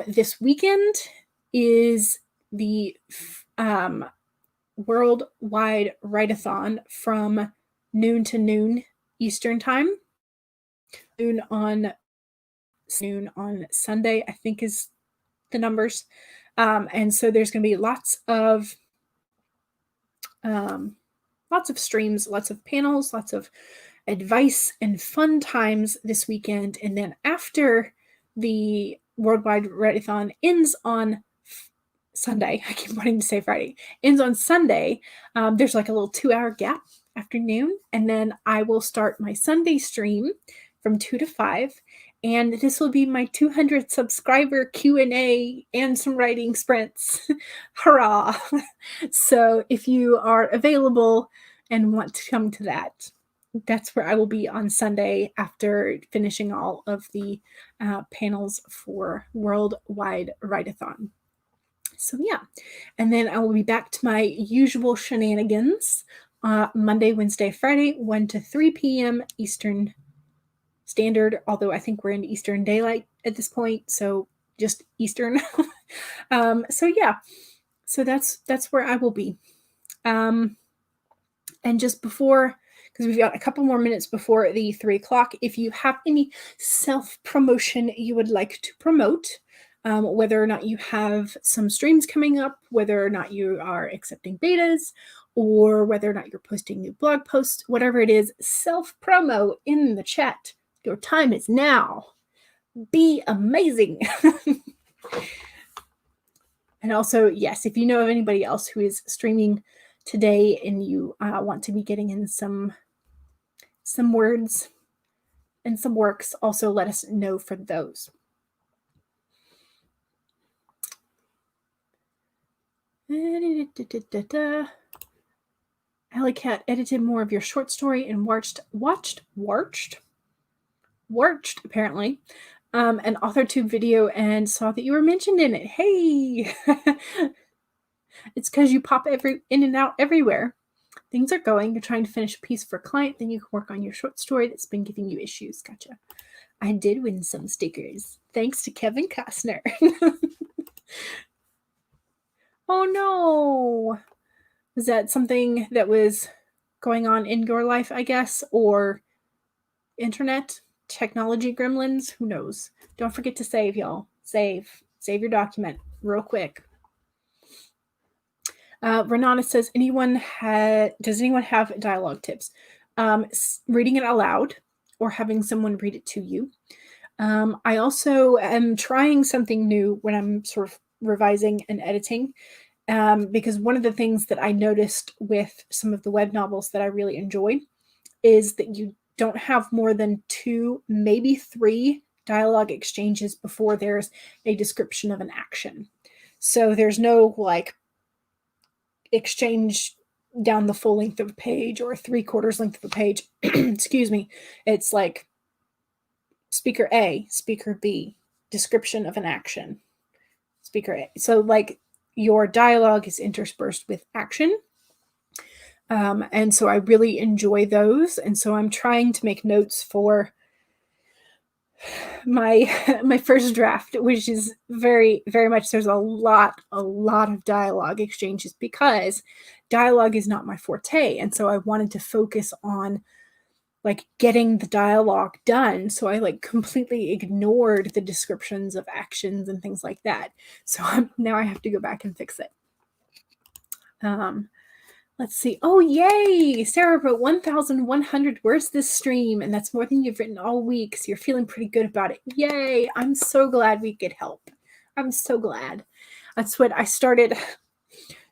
This weekend is the worldwide write-a-thon from noon to noon Eastern time. Noon on Sunday, I think is the numbers. And so there's going to be lots of streams, lots of panels, lots of advice and fun times this weekend. And then after the Worldwide Write-a-thon ends on Sunday, I keep wanting to say Friday, ends on Sunday, there's like a little 2-hour gap afternoon. And then I will start my Sunday stream from 2 to 5. And this will be my 200 subscriber Q&A and some writing sprints. Hurrah! So if you are available and want to come to that, that's where I will be on Sunday after finishing all of the panels for Worldwide Write-a-thon. So yeah, and then I will be back to my usual shenanigans Monday, Wednesday, Friday, 1 to 3 p.m. Eastern Standard, although I think we're in Eastern Daylight at this point, so just Eastern. So yeah, so that's where I will be. And just before, because we've got a couple more minutes before the 3 o'clock, if you have any self-promotion you would like to promote, whether or not you have some streams coming up, whether or not you are accepting betas, or whether or not you're posting new blog posts, whatever it is, self-promo in the chat. Your time is now. Be amazing. And also, yes, if you know of anybody else who is streaming today and you want to be getting in some words and some works, also let us know for those. Alley Cat edited more of your short story and watched apparently an AuthorTube video and saw that you were mentioned in it. Hey, it's because you pop in and out everywhere. Things are going. You're trying to finish a piece for a client, then you can work on your short story that's been giving you issues. Gotcha. I did win some stickers thanks to Kevin Costner. Oh no. Was that something that was going on in your life, I guess, or internet? Technology gremlins, who knows? Don't forget to save, y'all. Save your document real quick. Renata says, does anyone have dialogue tips? Reading it aloud or having someone read it to you. I also am trying something new when I'm sort of revising and editing, because one of the things that I noticed with some of the web novels that I really enjoy is that you don't have more than 2, maybe 3 dialogue exchanges before there's a description of an action. So there's no like exchange down the full length of a page or 3/4 length of a page. Excuse me. It's like speaker A, speaker B, description of an action, speaker A. So like your dialogue is interspersed with action. And so I really enjoy those. And so I'm trying to make notes for my first draft, which is very, very much, there's a lot of dialogue exchanges because dialogue is not my forte. And so I wanted to focus on like getting the dialogue done. So I like completely ignored the descriptions of actions and things like that. So now I have to go back and fix it. Let's see. Oh, yay! Sarah wrote 1,100 words this stream, and that's more than you've written all week, so you're feeling pretty good about it. Yay! I'm so glad we could help. I'm so glad. That's what I started.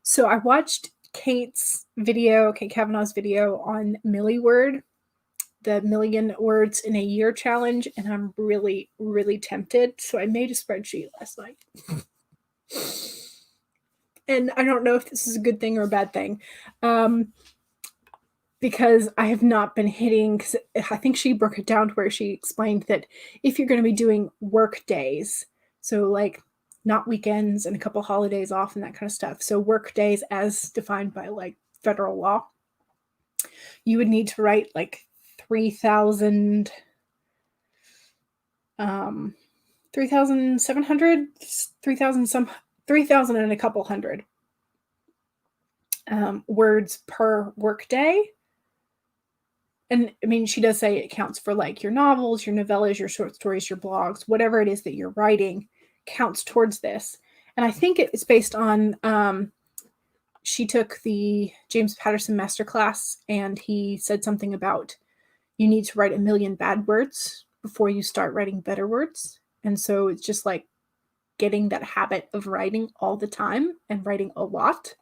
So I watched Kate Kavanaugh's video on MilliWord, the 1,000,000 words in a year challenge, and I'm really, really tempted. So I made a spreadsheet last night. And I don't know if this is a good thing or a bad thing, because I have not been hitting, because I think she broke it down to where she explained that if you're going to be doing work days, so like not weekends and a couple holidays off and that kind of stuff, so work days as defined by like federal law, you would need to write like 3,700, 3,000 and a couple hundred words per workday. And I mean, she does say it counts for like your novels, your novellas, your short stories, your blogs, whatever it is that you're writing counts towards this. And I think it's based on, she took the James Patterson masterclass, and he said something about you need to write 1 million bad words before you start writing better words. And so it's just like getting that habit of writing all the time and writing a lot.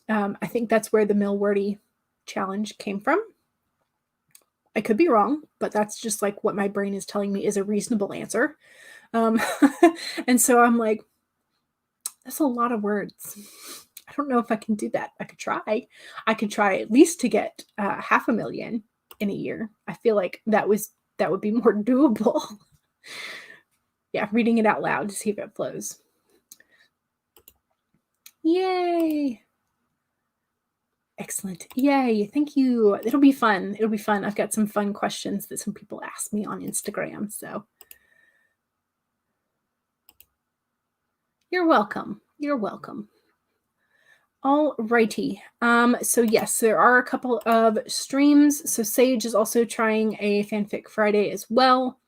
I think that's where the Millwordy challenge came from. I could be wrong, but that's just like what my brain is telling me is a reasonable answer. And so I'm like, that's a lot of words. I don't know if I can do that. I could try. I could try at least to get 500,000 in a year. I feel like that would be more doable. Yeah, reading it out loud to see if it flows. Yay! Excellent. Yay. Thank you. It'll be fun. It'll be fun. I've got some fun questions that some people ask me on Instagram. So you're welcome. You're welcome. All righty. So yes, there are a couple of streams. So Sage is also trying a Fanfic Friday as well.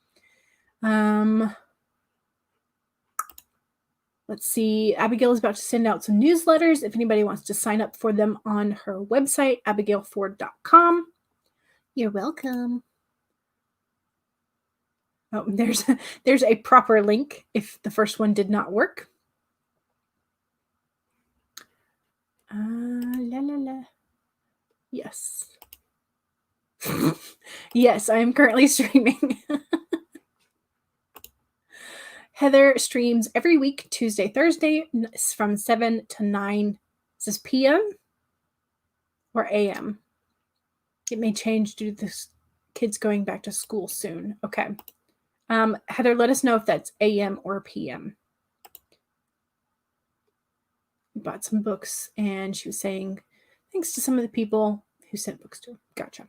Let's see. Abigail is about to send out some newsletters if anybody wants to sign up for them on her website, abigailford.com. You're welcome. Oh, there's a proper link if the first one did not work. La la la. Yes. Yes, I am currently streaming. Heather streams every week, Tuesday, Thursday, from 7 to 9. Is this PM or AM? It may change due to the kids going back to school soon. Okay. Heather, let us know if that's AM or PM. Bought some books, and she was saying thanks to some of the people who sent books to her. Gotcha.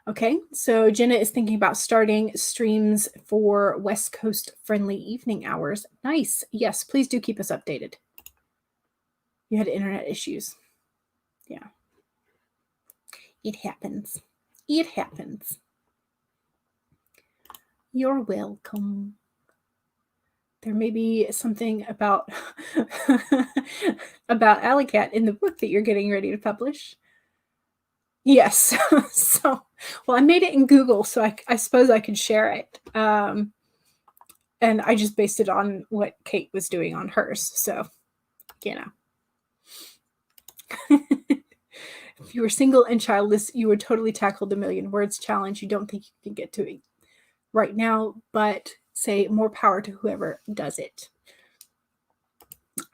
Okay, so Jenna is thinking about starting streams for West Coast friendly evening hours. Nice. Yes, please do keep us updated. You had internet issues. Yeah. It happens. It happens. You're welcome. There may be something about about Alicat in the book that you're getting ready to publish. Yes. So, well, I made it in Google, so I suppose I could share it. And I just based it on what Kate was doing on hers. So, you know. If you were single and childless, you would totally tackle the 1 million words challenge. You don't think you can get to it right now, but say more power to whoever does it.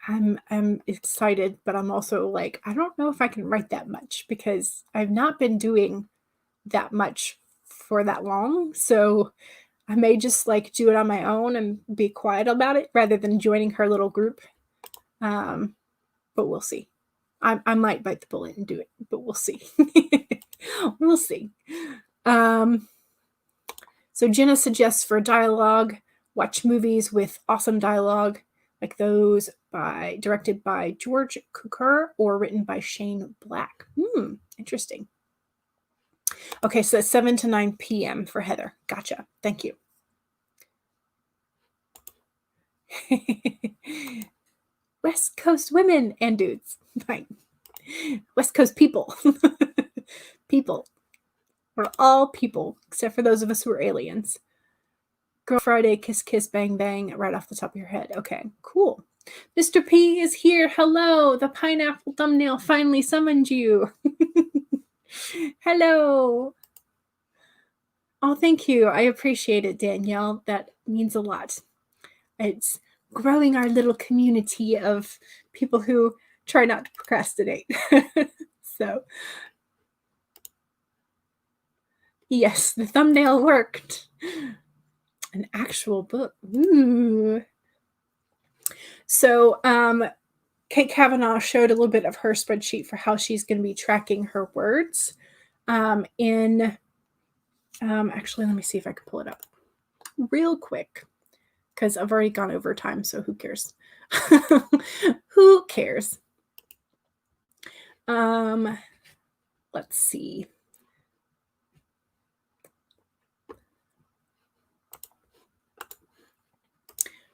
I'm excited, but I'm also like, I don't know if I can write that much because I've not been doing that much for that long. So I may just like do it on my own and be quiet about it rather than joining her little group. But we'll see. I might bite the bullet and do it, but we'll see. We'll see. So Jenna suggests for dialogue, watch movies with awesome dialogue, like those directed by George Cukor or written by Shane Black. Interesting. Okay, so that's 7 to 9 p.m. for Heather. Gotcha. Thank you. West Coast women and dudes. Fine. West Coast people. People. We're all people, except for those of us who are aliens. Girl Friday, kiss, kiss, bang, bang, right off the top of your head. Okay, cool. Mr. P is here. Hello. The pineapple thumbnail finally summoned you. Hello. Oh, thank you. I appreciate it, Danielle. That means a lot. It's growing our little community of people who try not to procrastinate. So, yes, the thumbnail worked. An actual book. Ooh. So, Kate Kavanaugh showed a little bit of her spreadsheet for how she's going to be tracking her words. Actually, let me see if I can pull it up real quick, because I've already gone over time, so who cares? Who cares? Let's see.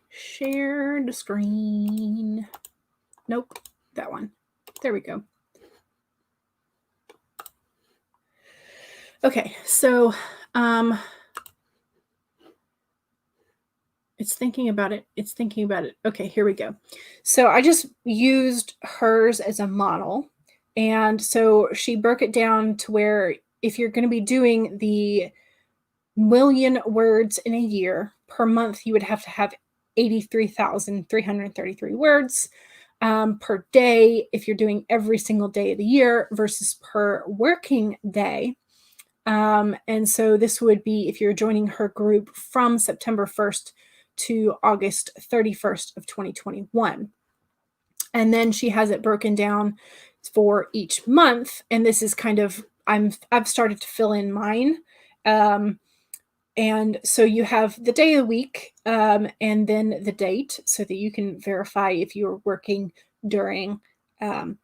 Share the screen. Nope, that one. There we go. Okay, so it's thinking about it. It's thinking about it. Okay, here we go. So I just used hers as a model. And so she broke it down to where if you're going to be doing the million words in a year per month, you would have to have 83,333 words per day if you're doing every single day of the year versus per working day. And so this would be if you're joining her group from September 1st to August 31st of 2021. And then she has it broken down for each month. And this is kind of, I've started to fill in mine. And so you have the day of the week and then the date so that you can verify if you're working during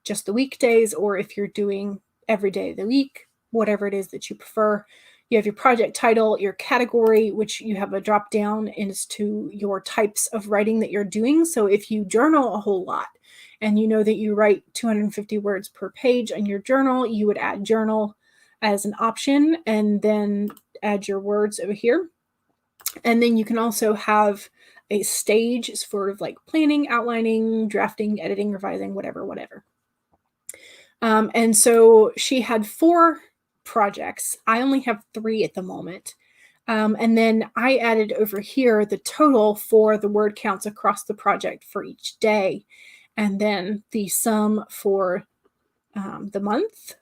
just the weekdays or if you're doing every day of the week, whatever it is that you prefer. You have your project title, your category, which you have a drop down as to your types of writing that you're doing. So if you journal a whole lot and you know that you write 250 words per page on your journal, you would add journal as an option and then add your words over here. And then you can also have a stage sort of like planning, outlining, drafting, editing, revising, whatever. And so she had 4 projects. I only have 3 at the moment. And then I added over here the total for the word counts across the project for each day. And then the sum for the month.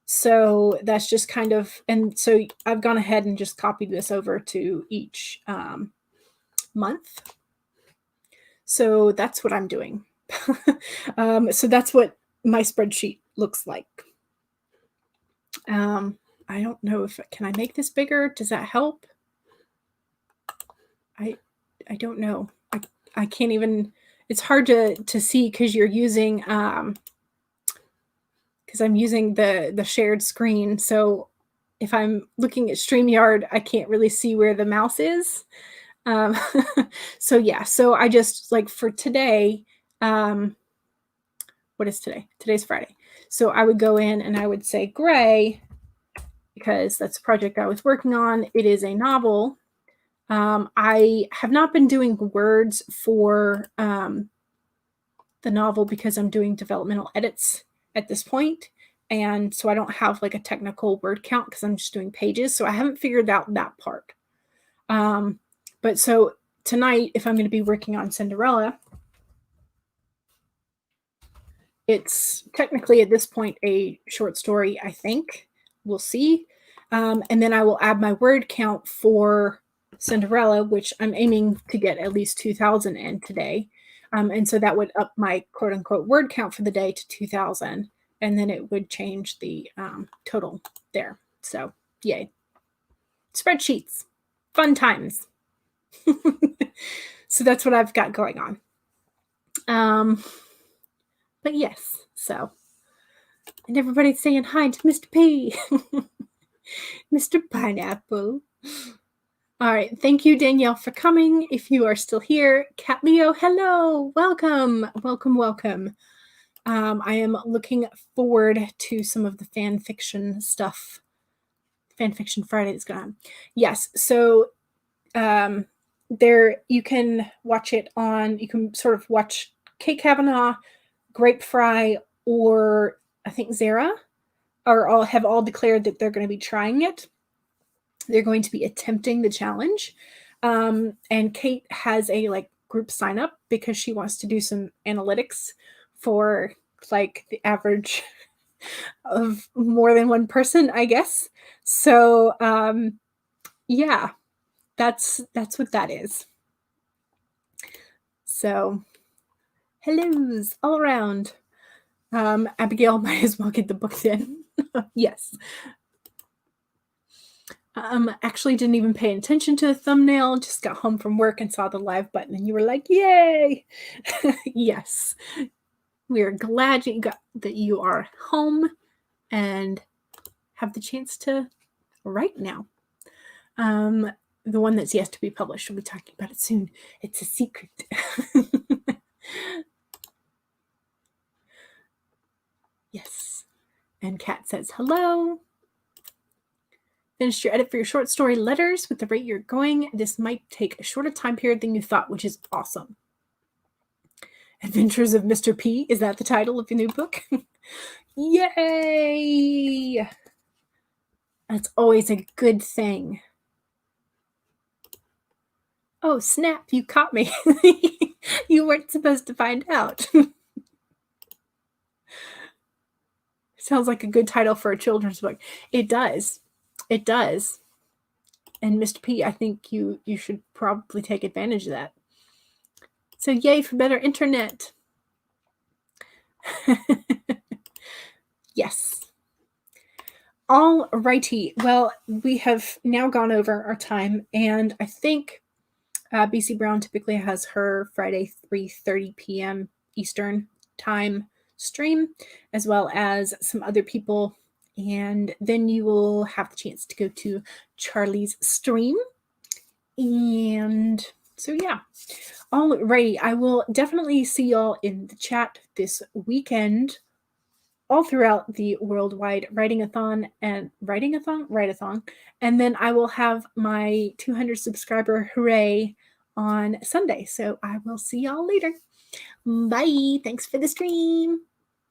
So that's just kind of, and so I've gone ahead and just copied this over to each month. So that's what I'm doing. So that's what my spreadsheet looks like. I don't know if, can I make this bigger? Does that help? I don't know. I can't even, it's hard to see because you're using, because I'm using the shared screen. So if I'm looking at StreamYard, I can't really see where the mouse is. So yeah, so I just like for today, what is today? Today's Friday. So I would go in and I would say gray, because that's a project I was working on. It is a novel. I have not been doing words for the novel because I'm doing developmental edits at this point. And so I don't have like a technical word count because I'm just doing pages. So I haven't figured out that part. But so tonight, if I'm going to be working on Cinderella, it's technically at this point a short story, I think. We'll see. And then I will add my word count for Cinderella, which I'm aiming to get at least 2,000 in today. And so that would up my quote unquote word count for the day to 2,000. And then it would change the total there. So yay. Spreadsheets. Fun times. So that's what I've got going on. But yes, so. And everybody's saying hi to Mr. P. Mr. Pineapple. All right. Thank you, Danielle, for coming. If you are still here, Cat Leo, hello. Welcome. Welcome. I am looking forward to some of the fan fiction stuff. Fan Fiction Friday that's going on. Yes. So there you can watch it on, you can sort of watch Kate Kavanaugh, Grape Fry, or I think Zara have all declared that they're going to be trying it. They're going to be attempting the challenge. And Kate has a like group sign up because she wants to do some analytics for like the average of more than one person, I guess. So yeah, that's what that is. So hellos all around. Abigail might as well get the books in. Yes. Actually didn't even pay attention to the thumbnail, just got home from work and saw the live button and you were like, yay! Yes. We are glad that you are home and have the chance to write now. The one that's yet to be published, we'll be talking about it soon. It's a secret. Yes. And Kat says, hello. Finished your edit for your short story Letters. With the rate you're going, this might take a shorter time period than you thought, which is awesome. Adventures of Mr. P. Is that the title of your new book? Yay! That's always a good thing. Oh, snap, you caught me. You weren't supposed to find out. Sounds like a good title for a children's book. It does. It does. And Mr. P, I think you should probably take advantage of that. So yay for better internet. Yes. All righty. Well, we have now gone over our time, and I think BC Brown typically has her Friday 3:30 p.m. Eastern time stream, as well as some other people. And then you will have the chance to go to Charlie's stream. And so, yeah. Alrighty, I will definitely see y'all in the chat this weekend, all throughout the worldwide writing-a-thon, and write-a-thon, and then I will have my 200 subscriber hooray on Sunday. So I will see y'all later. Bye. Thanks for the stream.